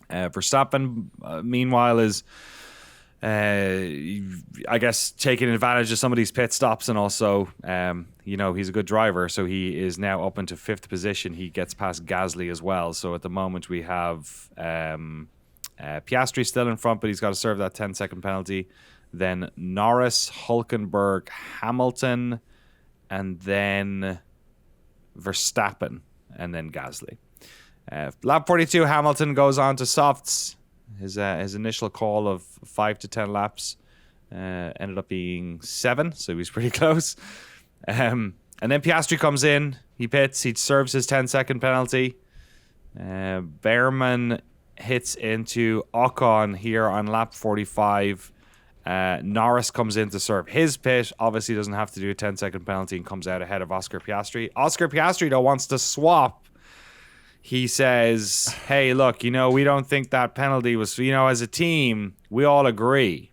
Verstappen, meanwhile, is, I guess, taking advantage of some of these pit stops. And also, he's a good driver. So he is now up into 5th position. He gets past Gasly as well. So at the moment, we have Piastri still in front, but he's got to serve that 10-second penalty. Then Norris, Hulkenberg, Hamilton, and then Verstappen, and then Gasly. Lap 42, Hamilton goes on to softs. His initial call of 5 to 10 laps ended up being 7, so he was pretty close. And then Piastri comes in. He pits. He serves his 10-second penalty. Behrman hits into Ocon here on lap 45. Norris comes in to serve his pit. Obviously doesn't have to do a 10-second penalty and comes out ahead of Oscar Piastri. Oscar Piastri, though, wants to swap. He says, hey, look, we don't think that penalty was, as a team, we all agree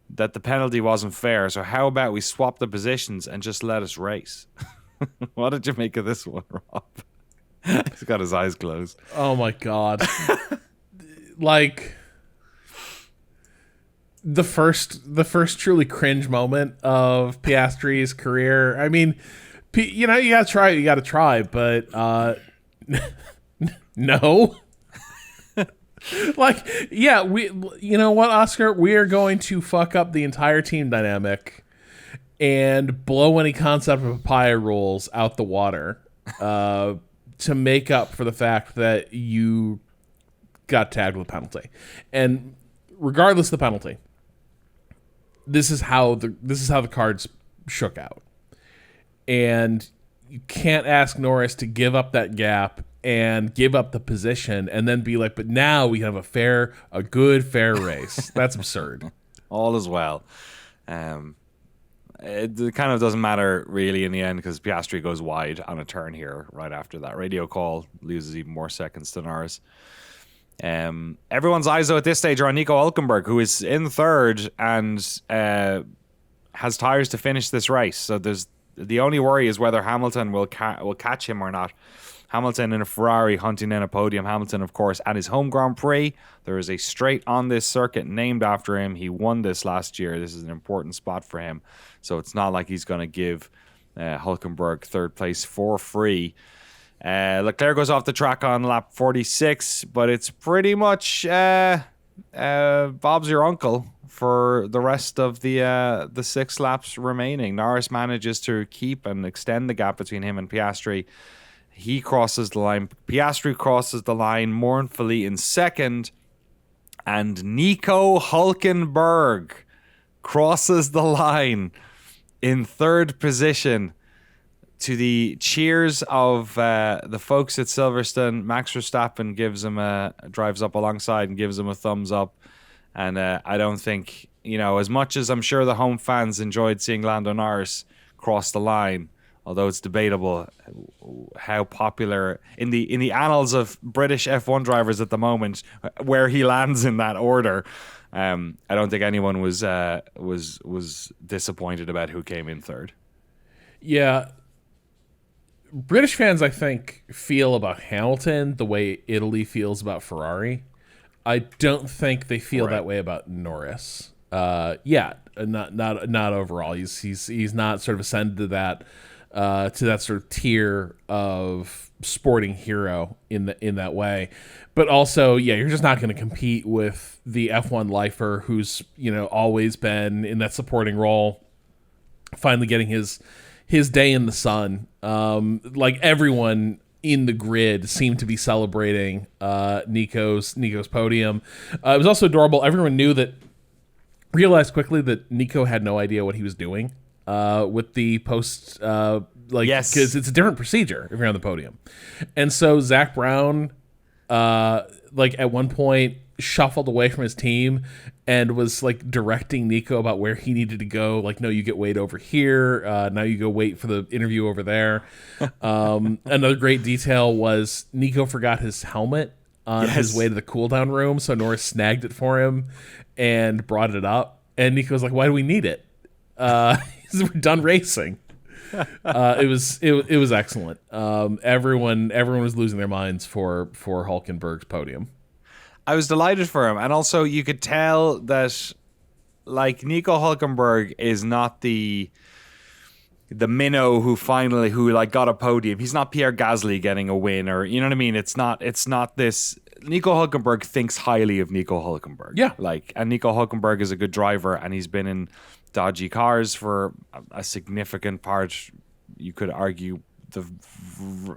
that the penalty wasn't fair. So how about we swap the positions and just let us race? What did you make of this one, Rob? He's got his eyes closed. Oh, my God. Like... The first truly cringe moment of Piastri's career. I mean, you gotta try, but no. Like, yeah, you know what, Oscar? We are going to fuck up the entire team dynamic and blow any concept of papaya rules out the water to make up for the fact that you got tagged with a penalty. And regardless of the penalty, this is how the cards shook out. And you can't ask Norris to give up that gap and give up the position and then be like, but now we have a good, fair race. That's absurd. All is well. It kind of doesn't matter really in the end because Piastri goes wide on a turn here right after that radio call, loses even more seconds to Norris. Everyone's eyes, though, at this stage are on Nico Hulkenberg, who is in third and has tires to finish this race. So the only worry is whether Hamilton will catch him or not. Hamilton in a Ferrari hunting in a podium. Hamilton, of course, at his home Grand Prix. There is a straight on this circuit named after him. He won this last year. This is an important spot for him. So it's not like he's going to give Hulkenberg third place for free. Leclerc goes off the track on lap 46, but it's pretty much Bob's your uncle for the rest of the 6 laps remaining. Norris manages to keep and extend the gap between him and Piastri. He crosses the line. Piastri crosses the line mournfully in second, and Nico Hulkenberg crosses the line in third position. To the cheers of the folks at Silverstone, Max Verstappen drives up alongside and gives him a thumbs up. And I don't think, as much as I'm sure the home fans enjoyed seeing Lando Norris cross the line, although it's debatable how popular in the annals of British F1 drivers at the moment, where he lands in that order. I don't think anyone was disappointed about who came in third. Yeah. British fans, I think, feel about Hamilton the way Italy feels about Ferrari. I don't think they feel that way about Norris. Not overall. He's not sort of ascended to that sort of tier of sporting hero in that way. But also, you're just not going to compete with the F1 lifer who's always been in that supporting role, finally getting his day in the sun. Like everyone in the grid seemed to be celebrating Nico's podium. It was also adorable. Everyone realized quickly that Nico had no idea what he was doing with the post, Yes, because it's a different procedure if you're on the podium. And so Zach Brown, at one point shuffled away from his team and was like directing Nico about where he needed to go. Like, no, you get wait over here. Now you go wait for the interview over there. Another great detail was Nico forgot his helmet on his way to the cool down room. So Norris snagged it for him and brought it up. And Nico's like, why do we need it? We're done racing. It was excellent. Everyone was losing their minds for Hulkenberg's podium. I was delighted for him, and also you could tell that like Nico Hulkenberg is not the minnow who got a podium. He's not Pierre Gasly getting a win, or you know what I mean. It's not this. Nico Hulkenberg thinks highly of Nico Hulkenberg. Yeah, and Nico Hulkenberg is a good driver, and he's been in dodgy cars for a significant part. You could argue the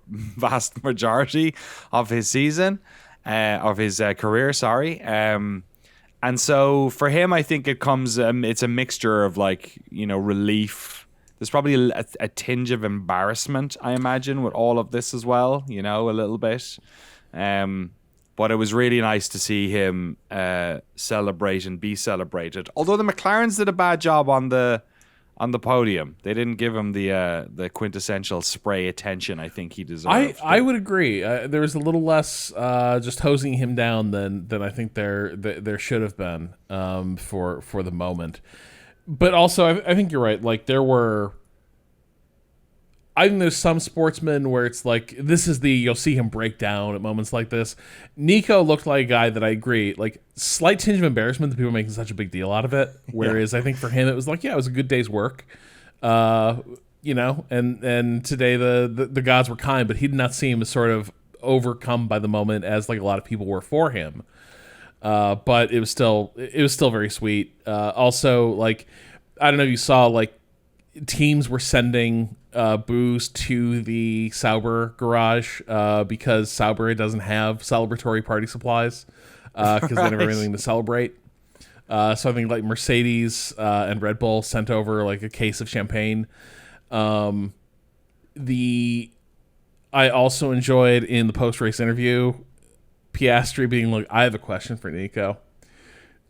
vast majority of his season, of his career. Sorry. And so for him, I think it comes. It's a mixture of relief. There's probably a tinge of embarrassment, I imagine, with all of this as well. A little bit. But it was really nice to see him celebrate and be celebrated. Although the McLarens did a bad job on the podium, they didn't give him the quintessential spray attention I think he deserved. I would agree. There was a little less just hosing him down than I think there should have been for the moment. But also, I think you're right. Like I think there's some sportsmen where it's like, you'll see him break down at moments like this. Nico looked like a guy that I agree, like slight tinge of embarrassment that people are making such a big deal out of it. Whereas I think for him, it was like, it was a good day's work. And today the gods were kind, but he did not seem as sort of overcome by the moment as like a lot of people were for him. But it was still very sweet. Also, like, I don't know if you saw, like, teams were sending booze to the Sauber garage because Sauber doesn't have celebratory party supplies because they never have anything to celebrate. So I think like Mercedes and Red Bull sent over like a case of champagne. I also enjoyed in the post-race interview Piastri being like, I have a question for Nico.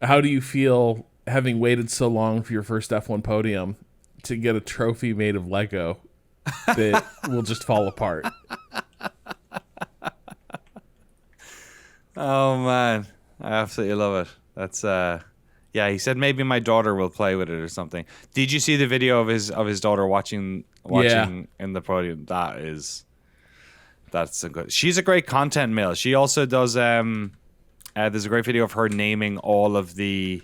How do you feel having waited so long for your first F1 podium to get a trophy made of Lego that will just fall apart? Oh man, I absolutely love it. That's he said maybe my daughter will play with it or something. Did you see the video of his daughter watching in the podium? That's a good. She's a great content mill. She also does there's a great video of her naming all of the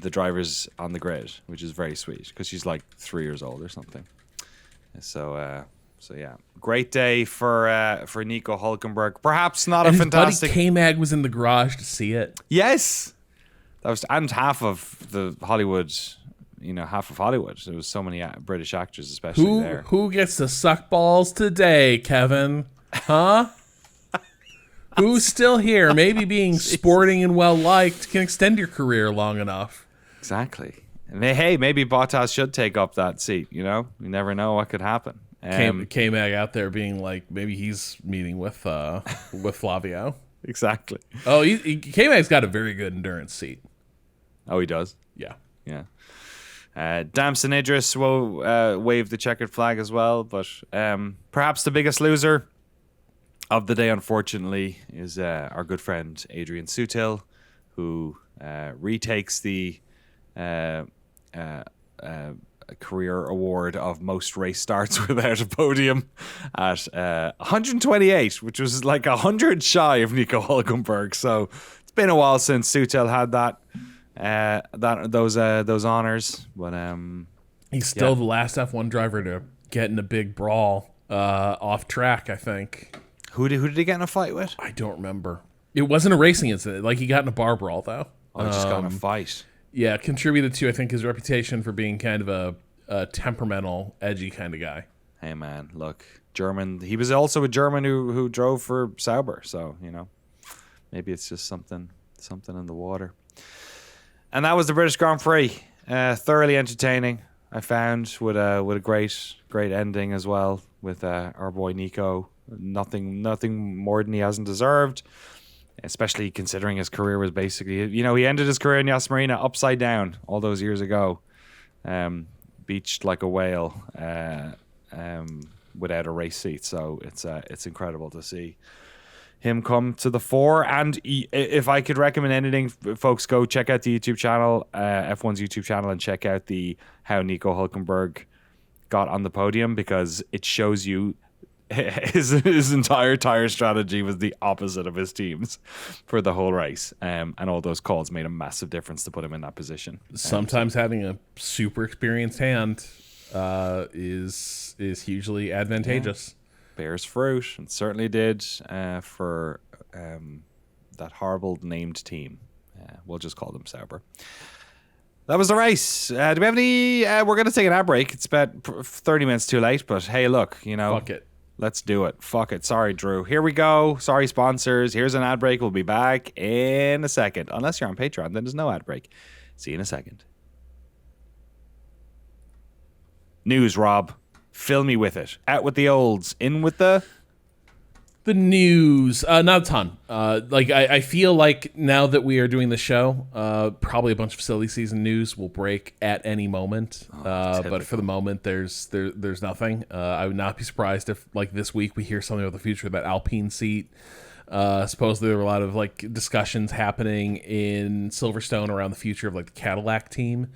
drivers on the grid, which is very sweet because she's like 3 years old or something. So yeah, great day for Nico Hulkenberg. Perhaps not and a fantastic. His buddy K-Mag was in the garage to see it. Yes, and half of Hollywood. There was so many British actors, especially there. Who gets to suck balls today, Kevin? Huh? Who's still here? Maybe being sporting and well-liked can extend your career long enough. Exactly. And hey, maybe Bottas should take up that seat, You never know what could happen. K-Mag out there being like, maybe he's meeting with Flavio. Exactly. Oh, K-Mag's got a very good endurance seat. Oh, he does? Yeah. Yeah. Damson Idris will wave the checkered flag as well, but perhaps the biggest loser of the day, unfortunately, is our good friend Adrian Sutil, who retakes the career award of most race starts without a podium at 128, which was like 100 shy of Nico Hulkenberg. So it's been a while since Sutil had those honors, but he's still the last F1 driver to get in a big brawl off track, I think. Who did he get in a fight with? I don't remember. It wasn't a racing incident. Like, he got in a bar brawl, though. Oh, he just got in a fight. Yeah, contributed to, I think, his reputation for being kind of a temperamental, edgy kind of guy. Hey, man, look, German. He was also a German who drove for Sauber, so, maybe it's just something in the water. And that was the British Grand Prix. Thoroughly entertaining, I found, with a great ending as well, with our boy Nico. Nothing more than he hasn't deserved, especially considering his career was basically, he ended his career in Yas Marina upside down all those years ago, beached like a whale, without a race seat. So it's incredible to see him come to the fore. And if I could recommend anything, folks, go check out the YouTube channel, F1's YouTube channel, and check out how Nico Hulkenberg got on the podium, because it shows you his entire tire strategy was the opposite of his team's for the whole race, and all those calls made a massive difference to put him in that position. Sometimes having a super experienced hand is hugely advantageous. Bears fruit, and certainly did for that horrible named team. We'll just call them Sauber. That was the race. Do we have any? We're going to take an ad break. It's about 30 minutes too late, but hey, look, Fuck it. Let's do it. Fuck it. Sorry, Drew. Here we go. Sorry, sponsors. Here's an ad break. We'll be back in a second. Unless you're on Patreon, then there's no ad break. See you in a second. News, Rob. Fill me with it. Out with the olds. In with the news. Not a ton. I feel like now that we are doing the show, probably a bunch of silly season news will break at any moment. But for the moment, there's nothing. I would not be surprised if, like, this week we hear something about the future of that Alpine seat. Supposedly there were a lot of discussions happening in Silverstone around the future of the Cadillac team.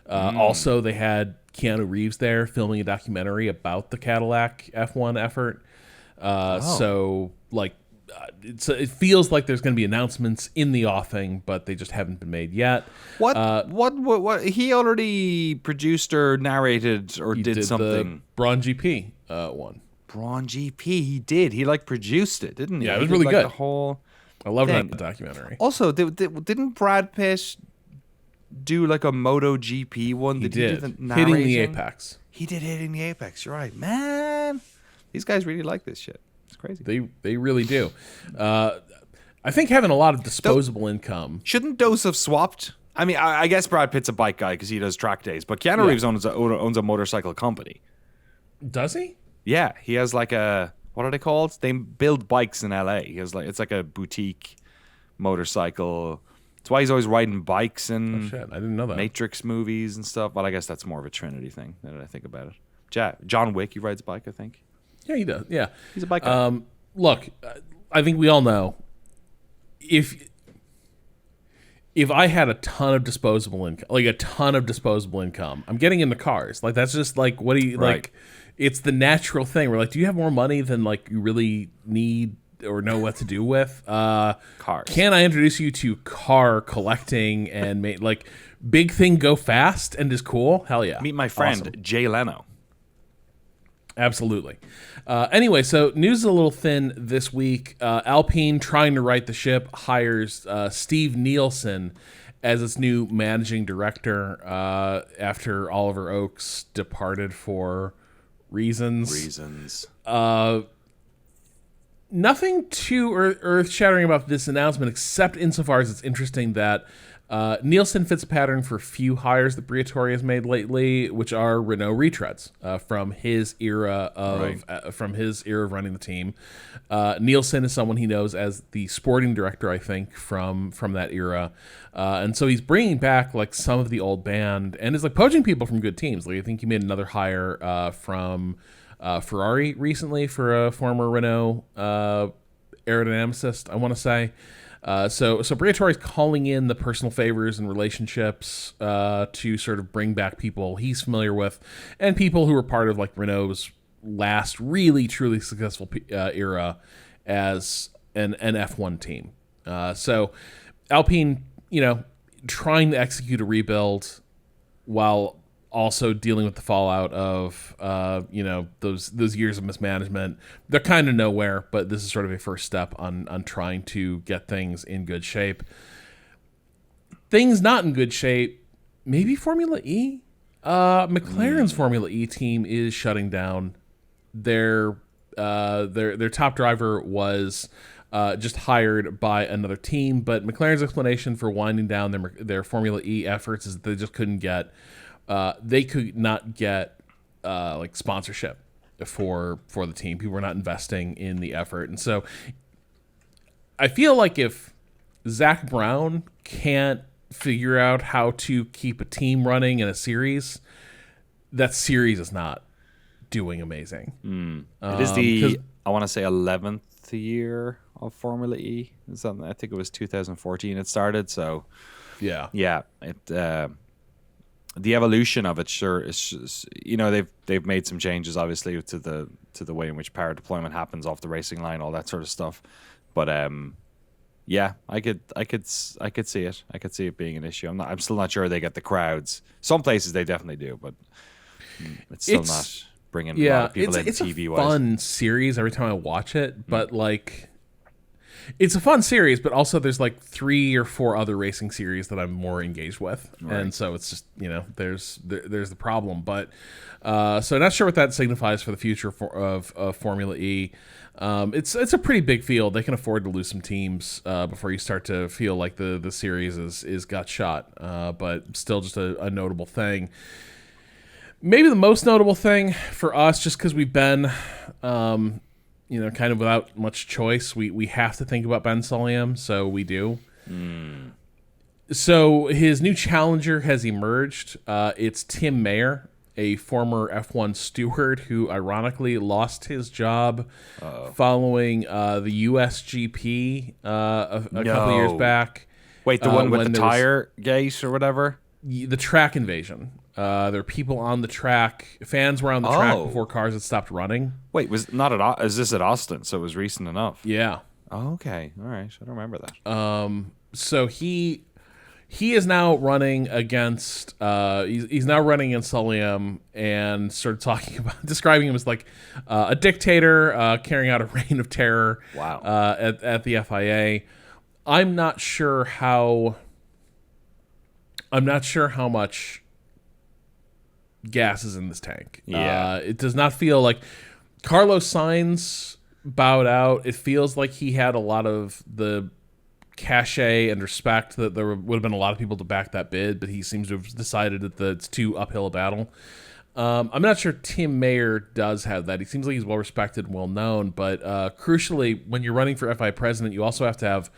Also, they had Keanu Reeves there filming a documentary about the Cadillac F1 effort. So it feels like there's going to be announcements in the offing, but they just haven't been made yet. What he already produced or narrated or did something? The Braun GP one. Braun GP, he did. He produced it, didn't he? Yeah, it was really good. The whole I love thing. that documentary. Also, didn't Brad Pitt do a MotoGP one? He did. Hitting the Apex. He did Hitting the Apex. You're right, man. These guys really like this shit. It's crazy. They really do. I think having a lot of disposable income. Shouldn't those have swapped? I mean, I guess Brad Pitt's a bike guy because he does track days, but Keanu Reeves owns a motorcycle company. Does he? Yeah, he has what are they called? They build bikes in LA. He has it's like a boutique motorcycle. That's why he's always riding bikes and I didn't know that. Matrix movies and stuff. Well, I guess that's more of a Trinity thing now that I think about it. John Wick, he rides a bike, I think. Yeah, he does. Yeah, he's a bike guy. Look, I think we all know if I had a ton of disposable income, I'm getting into cars. That's just what do you right. It's the natural thing. We're do you have more money than you really need or know what to do with? Cars. Can I introduce you to car collecting and big thing go fast and is cool? Hell yeah. Meet my friend, awesome. Jay Leno. Absolutely. Anyway, so news is a little thin this week. Alpine, trying to right the ship, hires Steve Nielsen as its new managing director after Oliver Oakes departed for reasons. Nothing too earth-shattering about this announcement, except insofar as it's interesting that Nielsen fits a pattern for a few hires that Briatore has made lately, which are Renault retreads from his era of running the team. Nielsen is someone he knows as the sporting director, I think, from that era, and so he's bringing back some of the old band and is poaching people from good teams. I think he made another hire from Ferrari recently for a former Renault aerodynamicist, I want to say. So Briatore is calling in the personal favors and relationships to sort of bring back people he's familiar with and people who were part of Renault's last really truly successful era as an F1 team. So Alpine, trying to execute a rebuild while also dealing with the fallout of those years of mismanagement. They're kind of nowhere, but this is sort of a first step on trying to get things in good shape. Things not in good shape, maybe Formula E. McLaren's Formula E team is shutting down. Their top driver was just hired by another team, but McLaren's explanation for winding down their Formula E efforts is that they just couldn't get they could not get like sponsorship for the team. People were not investing in the effort, and so I feel like if Zach Brown can't figure out how to keep a team running in a series, that series is not doing amazing. It is the, I want to say, 11th year of Formula E. I think it was 2014 it started. So yeah, it the evolution of it, sure, is just, they've made some changes obviously to the way in which power deployment happens off the racing line, all that sort of stuff. But yeah, I could see it. I could see it being an issue. I'm still not sure they get the crowds. Some places they definitely do, but it's still not bringing a lot of people in TV wise. It's a fun series every time I watch it, but like, it's a fun series, but also there's like 3 or 4 other racing series that I'm more engaged with, and so it's just there's the problem. But so not sure what that signifies for the future of Formula E. It's a pretty big field. They can afford to lose some teams before you start to feel like the series is got shot. But still, just a notable thing. Maybe the most notable thing for us, just because we've been, kind of without much choice, we have to think about Ben Sulayem, so we do. So his new challenger has emerged. It's Tim Mayer, a former F1 steward who ironically lost his job following the USGP a couple years back. Wait, the one with the tire gate or whatever? The track invasion. There were people on the track. Fans were on the track before cars had stopped running. Wait, is this at Austin? So it was recent enough. Yeah. Oh, okay. All right. I don't remember that. So he is now running against he's now running against Sulayem and sort of describing him as like a dictator carrying out a reign of terror. Wow. At the FIA. I'm not sure how much gas is in this tank. Yeah. It does not feel like Carlos Sainz bowed out. It feels like he had a lot of the cachet and respect that there would have been a lot of people to back that bid, but he seems to have decided that it's too uphill a battle. I'm not sure Tim Mayer does have that. He seems like he's well respected and well known, but crucially, when you're running for FIA president, you also have to have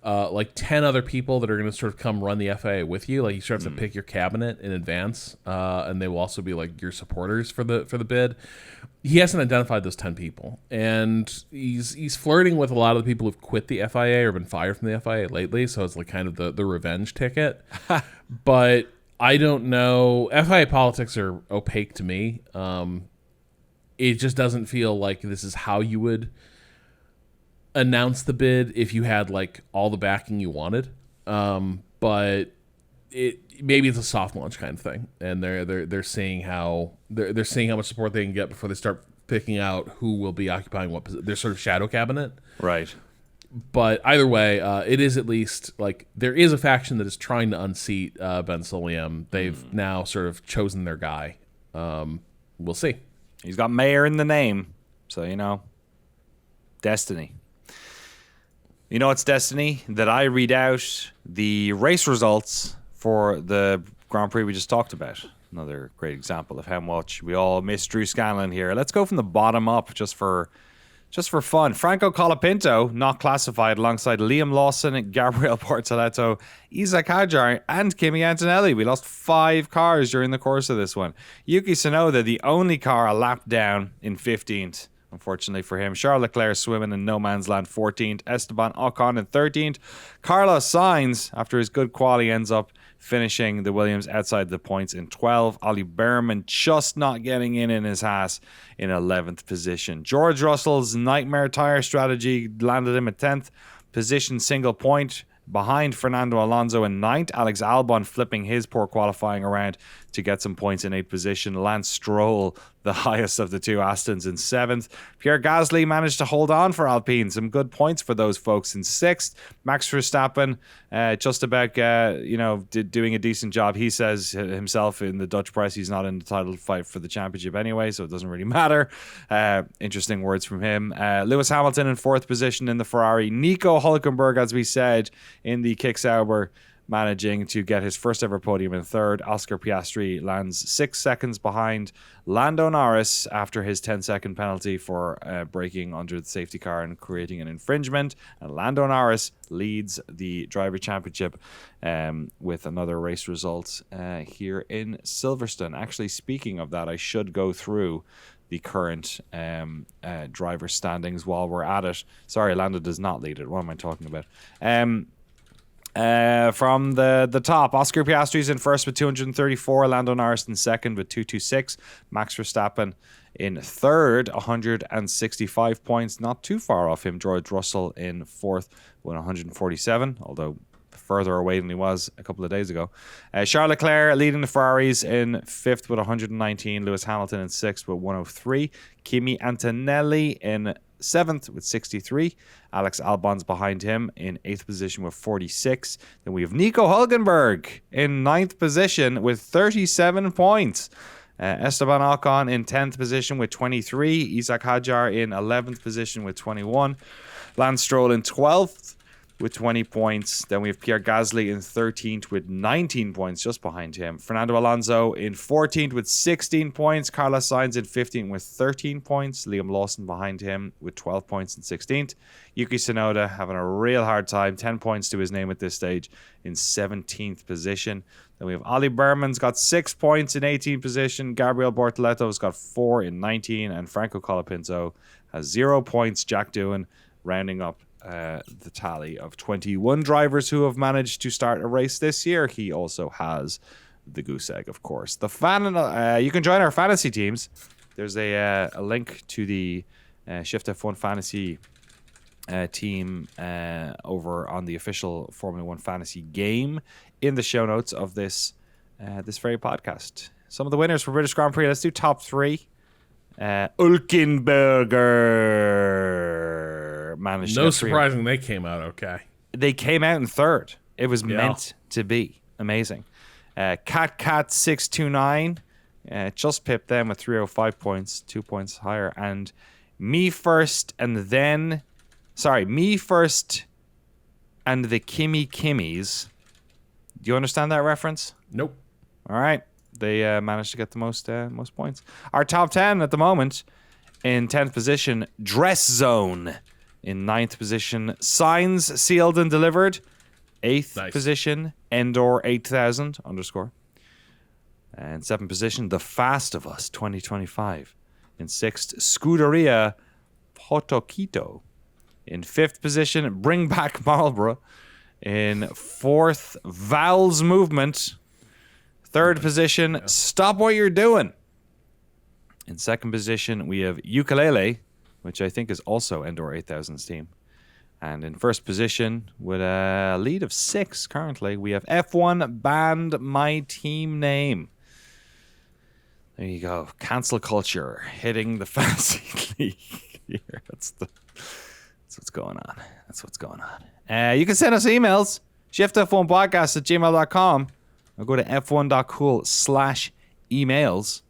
like 10 other people that are going to sort of come run the FIA with you. Like you sort of have to pick your cabinet in advance, and they will also be like your supporters for the bid. He hasn't identified those 10 people, and he's flirting with a lot of the people who've quit the FIA or been fired from the FIA lately. So it's like kind of the revenge ticket. But I don't know. FIA politics are opaque to me. It just doesn't feel like this is how you would announce the bid if you had like all the backing you wanted. But maybe it's a soft launch kind of thing, and they're seeing how they're seeing how much support they can get before they start picking out who will be occupying what position. Their sort of shadow cabinet, right? But either way, it is at least like there is a faction that is trying to unseat Ben Sulayem. They've now sort of chosen their guy. We'll see. He's got Mayor in the name, so destiny. It's destiny that I read out the race results for the Grand Prix we just talked about. Another great example of how much we all miss Drew Scanlon here. Let's go from the bottom up just for fun. Franco Colapinto not classified alongside Liam Lawson, Gabriel Bortoleto, Isaac Hadjar, and Kimi Antonelli. We lost 5 cars during the course of this one. Yuki Tsunoda, the only car a lap down, in 15th. Unfortunately for him, Charles Leclerc swimming in no man's land 14th, Esteban Ocon in 13th. Carlos Sainz, after his good quali, ends up finishing the Williams outside the points in 12. Ollie Behrman just not getting in his Haas in 11th position. George Russell's nightmare tyre strategy landed him at 10th position, single point. behind Fernando Alonso in 9th. Alex Albon flipping his poor qualifying around to get some points in 8th position. Lance Stroll, the highest of the two Astons, in 7th. Pierre Gasly managed to hold on for Alpine. Some good points for those folks in 6th. Max Verstappen just about doing a decent job. He says himself in the Dutch press he's not in the title fight for the championship anyway, so it doesn't really matter. Interesting words from him. Lewis Hamilton in 4th position in the Ferrari. Nico Hulkenberg, as we said, in the Kick Sauber, managing to get his first ever podium in 3rd. Oscar Piastri lands 6 seconds behind Lando Norris after his 10-second penalty for braking under the safety car and creating an infringement. And Lando Norris leads the driver championship with another race result here in Silverstone. Actually, speaking of that, I should go through the current driver standings while we're at it. Sorry, Lando does not lead it. What am I talking about? From the top, Oscar Piastri's in 1st with 234, Lando Norris in 2nd with 226, Max Verstappen in 3rd, 165 points, not too far off him. George Russell in 4th with 147, although further away than he was a couple of days ago. Charles Leclerc leading the Ferraris in 5th with 119, Lewis Hamilton in 6th with 103, Kimi Antonelli in 7th with 63. Alex Albon's behind him in 8th position with 46. Then we have Nico Hulkenberg in 9th position with 37 points. Esteban Ocon in 10th position with 23. Isaac Hadjar in 11th position with 21. Lance Stroll in 12th with 20 points. Then we have Pierre Gasly in 13th with 19 points, just behind him. Fernando Alonso in 14th with 16 points. Carlos Sainz in 15th with 13 points. Liam Lawson behind him with 12 points in 16th. Yuki Tsunoda having a real hard time, 10 points to his name at this stage, in 17th position. Then we have Ollie Berman's got 6 points in 18th position. Gabriel Bortoletto's got 4 in 19. And Franco Colapinto has 0 points. Jack Doohan rounding up the tally of 21 drivers who have managed to start a race this year. He also has the goose egg, of course. You can join our fantasy teams. There's a link to the Shift+F1 fantasy team over on the official Formula 1 fantasy game in the show notes of this very podcast. Some of the winners for British Grand Prix. Let's do top 3. Hulkenberger managed. No surprising they came out okay. They came out in 3rd. It was meant to be. Amazing. CatCat629 just pipped them with 305 points, 2 points higher. And Me First and the Kimmy Kimmies. Do you understand that reference? Nope. All right. They managed to get the most points. Our top 10 at the moment: in 10th position, Dress Zone. In 9th position, Signs Sealed and Delivered. 8th position, Endor 8000 _. And 7th position, The Fast of Us 2025. In 6th, Scuderia Potoquito. In 5th position, Bring Back Marlboro. In 4th, Val's Movement. 3rd position, Stop What You're Doing. In 2nd position, we have Ukulele, which I think is also Endor 8000's team. And in 1st position, with a lead of 6 currently, we have F1 Banned My Team Name. There you go. Cancel culture hitting the fantasy league here. That's what's going on. That's what's going on. You can send us emails, shiftf1podcast@gmail.com, or go to f1.cool/emails.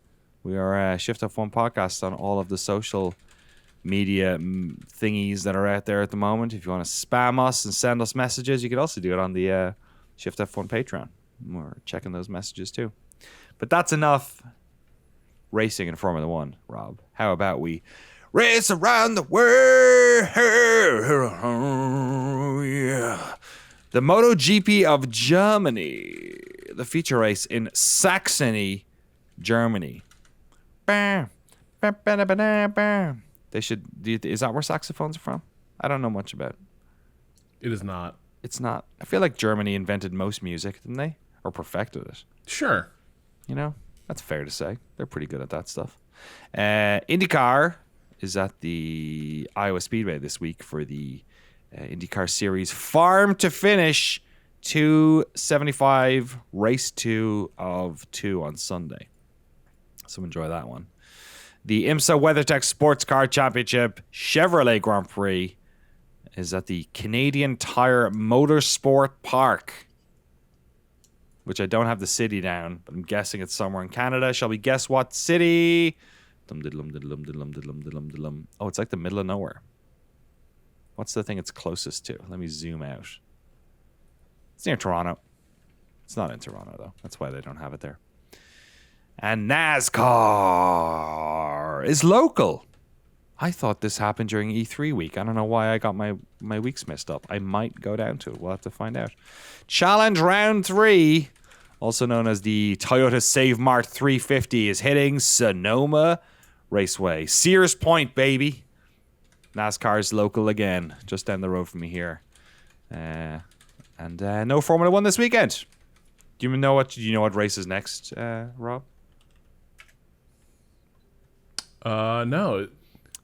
We are Shift+F1 Podcast on all of the social media thingies that are out there at the moment. If you want to spam us and send us messages, you can also do it on the Shift+F1 Patreon. We're checking those messages too. But that's enough racing in Formula 1, Rob. How about we race around the world? Yeah. The MotoGP of Germany. The feature race in Saxony, Germany. Bam. They should. Is that where saxophones are from? I don't know much about it. It is not. It's not. I feel like Germany invented most music, didn't they? Or perfected it. Sure. You know, that's fair to say. They're pretty good at that stuff. IndyCar is at the Iowa Speedway this week for the IndyCar Series Farm to Finish 275, race 2 of 2 on Sunday. So enjoy that one. The IMSA WeatherTech Sports Car Championship Chevrolet Grand Prix is at the Canadian Tire Motorsport Park, which I don't have the city down, but I'm guessing it's somewhere in Canada. Shall we guess what city? Oh, it's like the middle of nowhere. What's the thing it's closest to? Let me zoom out. It's near Toronto. It's not in Toronto, though. That's why they don't have it there. And NASCAR is local. I thought this happened during E3 week. I don't know why I got my weeks messed up. I might go down to it. We'll have to find out. Challenge Round 3, also known as the Toyota Save Mart 350, is hitting Sonoma Raceway. Sears Point, baby. NASCAR's local again, just down the road from me here. And no Formula 1 this weekend. Do you know what race is next, Rob? No.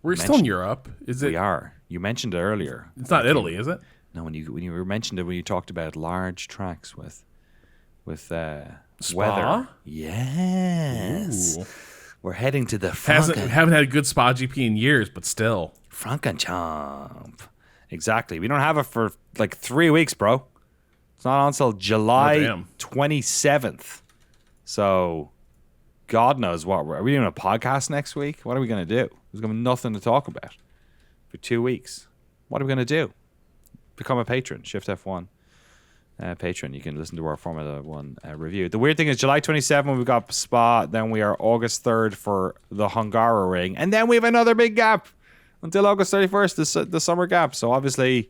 We're still in Europe. Is it? We are. You mentioned it earlier. It's not Italy, is it? No, when you mentioned it when you talked about large tracks with Spa? weather. Yes. Ooh. We're heading to the We haven't had a good Spa GP in years, but still. Francorchamps. Exactly. We don't have it for like 3 weeks, bro. It's not on until July 27th. So, God knows what. Are we doing a podcast next week? What are we going to do? There's going to be nothing to talk about for 2 weeks. What are we going to do? Become a patron. Shift+F1 patron. You can listen to our Formula 1 review. The weird thing is July 27th, we've got Spa. Then we are August 3rd for the Hungaroring. And then we have another big gap until August 31st, the summer gap. So obviously,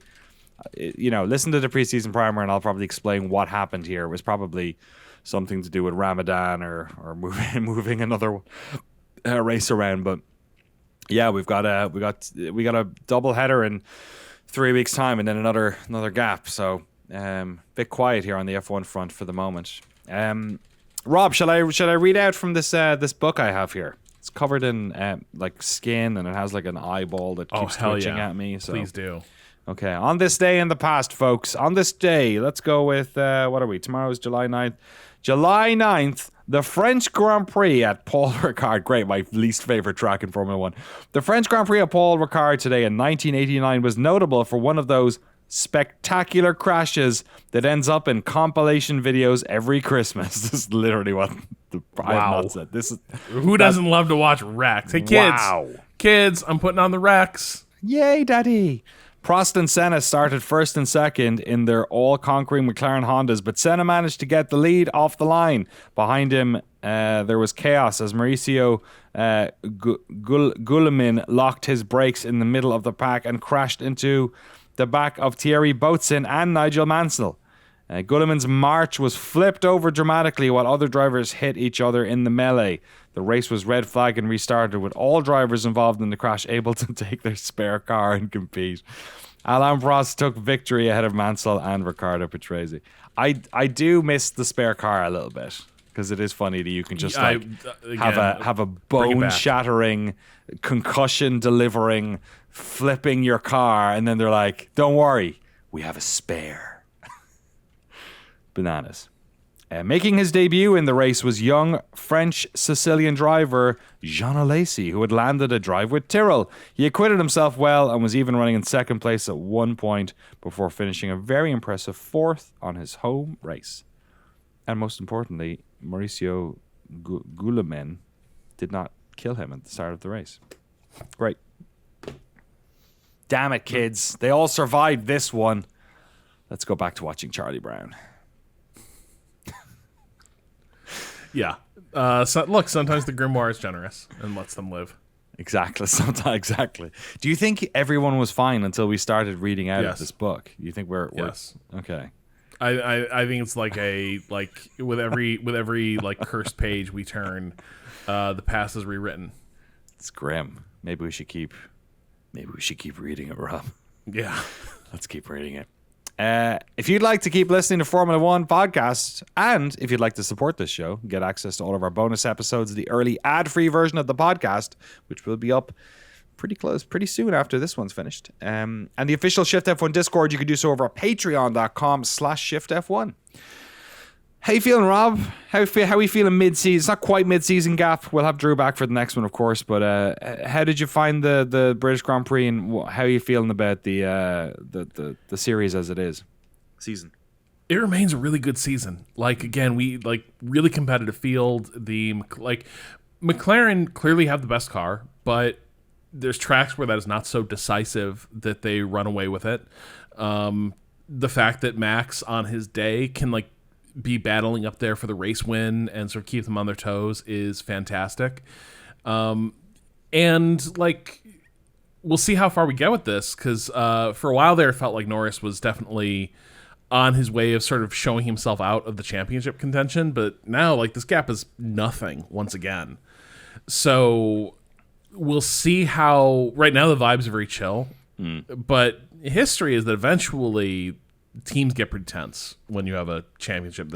listen to the preseason primer and I'll probably explain what happened here. It was probably something to do with Ramadan or moving another race around. But yeah, we got a double header in 3 weeks' time and then another gap. So bit quiet here on the F1 front for the moment. Rob, shall I read out from this book I have here? It's covered in like skin and it has like an eyeball that keeps twitching at me. So please do. Okay, on this day in the past, folks. On this day, let's go with what are we? Tomorrow's July 9th. July 9th, the French Grand Prix at Paul Ricard. Great, my least favorite track in Formula 1. The French Grand Prix at Paul Ricard today in 1989 was notable for one of those spectacular crashes that ends up in compilation videos every Christmas. This is literally what I have not said. This is who doesn't love to watch wrecks? Hey kids, I'm putting on the wrecks. Yay, daddy. Prost and Senna started first and second in their all-conquering McLaren Hondas, but Senna managed to get the lead off the line. Behind him, there was chaos as Mauricio Guillemin locked his brakes in the middle of the pack and crashed into the back of Thierry Boutsen and Nigel Mansell. Guillemin's march was flipped over dramatically while other drivers hit each other in the melee. The race was red flagged and restarted with all drivers involved in the crash able to take their spare car and compete. Alain Prost took victory ahead of Mansell and Riccardo Patrese. I do miss the spare car a little bit because it is funny that you can just have a bone-shattering, concussion-delivering, flipping your car, and then they're like, don't worry, we have a spare. Bananas. Making his debut in the race was young French-Sicilian driver Jean Alesi, who had landed a drive with Tyrrell. He acquitted himself well and was even running in second place at one point before finishing a very impressive fourth on his home race. And most importantly, Mauricio Guillemin did not kill him at the start of the race. Great. Damn it, kids. They all survived this one. Let's go back to watching Charlie Brown. Yeah. Look, sometimes the Grimoire is generous and lets them live. Exactly. Sometimes, exactly. Do you think everyone was fine until we started reading out of this book? You think we're yes? Okay. I think it's like with every like cursed page we turn, the past is rewritten. It's grim. Maybe we should keep reading it, Rob. Yeah. Let's keep reading it. If you'd like to keep listening to Formula One podcasts, and if you'd like to support this show, get access to all of our bonus episodes, the early ad-free version of the podcast, which will be up pretty close, pretty soon after this one's finished. And the official Shift F1 Discord, you can do so over at patreon.com/ShiftF1. How you feeling, Rob? How are you feeling mid-season? It's not quite mid-season gap. We'll have Drew back for the next one, of course. But how did you find the British Grand Prix, and how are you feeling about the series as it is? Season. It remains a really good season. Like, again, we really competitive field. McLaren clearly have the best car, but there's tracks where that is not so decisive that they run away with it. The fact that Max on his day can be battling up there for the race win and sort of keep them on their toes is fantastic. And we'll see how far we get with this, because for a while there it felt like Norris was definitely on his way of sort of showing himself out of the championship contention, but now this gap is nothing once again. So we'll see how. Right now the vibes are very chill, but history is that eventually teams get pretty tense when you have a championship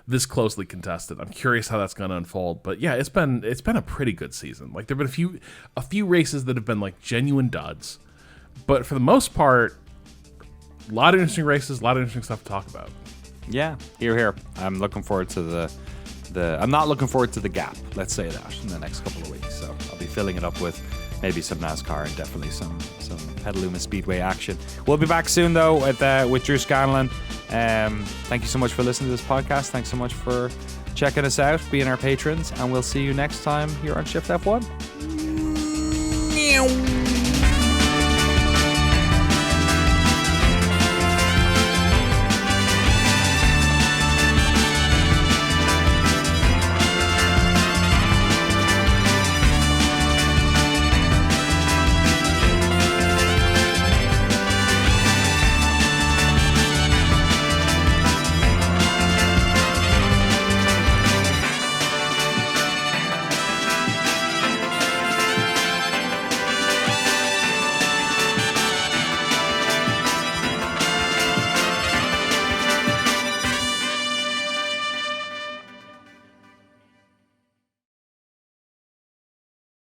this closely contested. I'm curious how that's going to unfold, but yeah, it's been a pretty good season. There've been a few races that have been genuine duds, but for the most part, a lot of interesting races, a lot of interesting stuff to talk about. Yeah, here. I'm looking forward to I'm not looking forward to the gap, let's say that, in the next couple of weeks. So I'll be filling it up with maybe some NASCAR and definitely some Petaluma Speedway action. We'll be back soon, though, with Drew Scanlon. Thank you so much for listening to this podcast. Thanks so much for checking us out, being our patrons, and we'll see you next time here on Shift F1.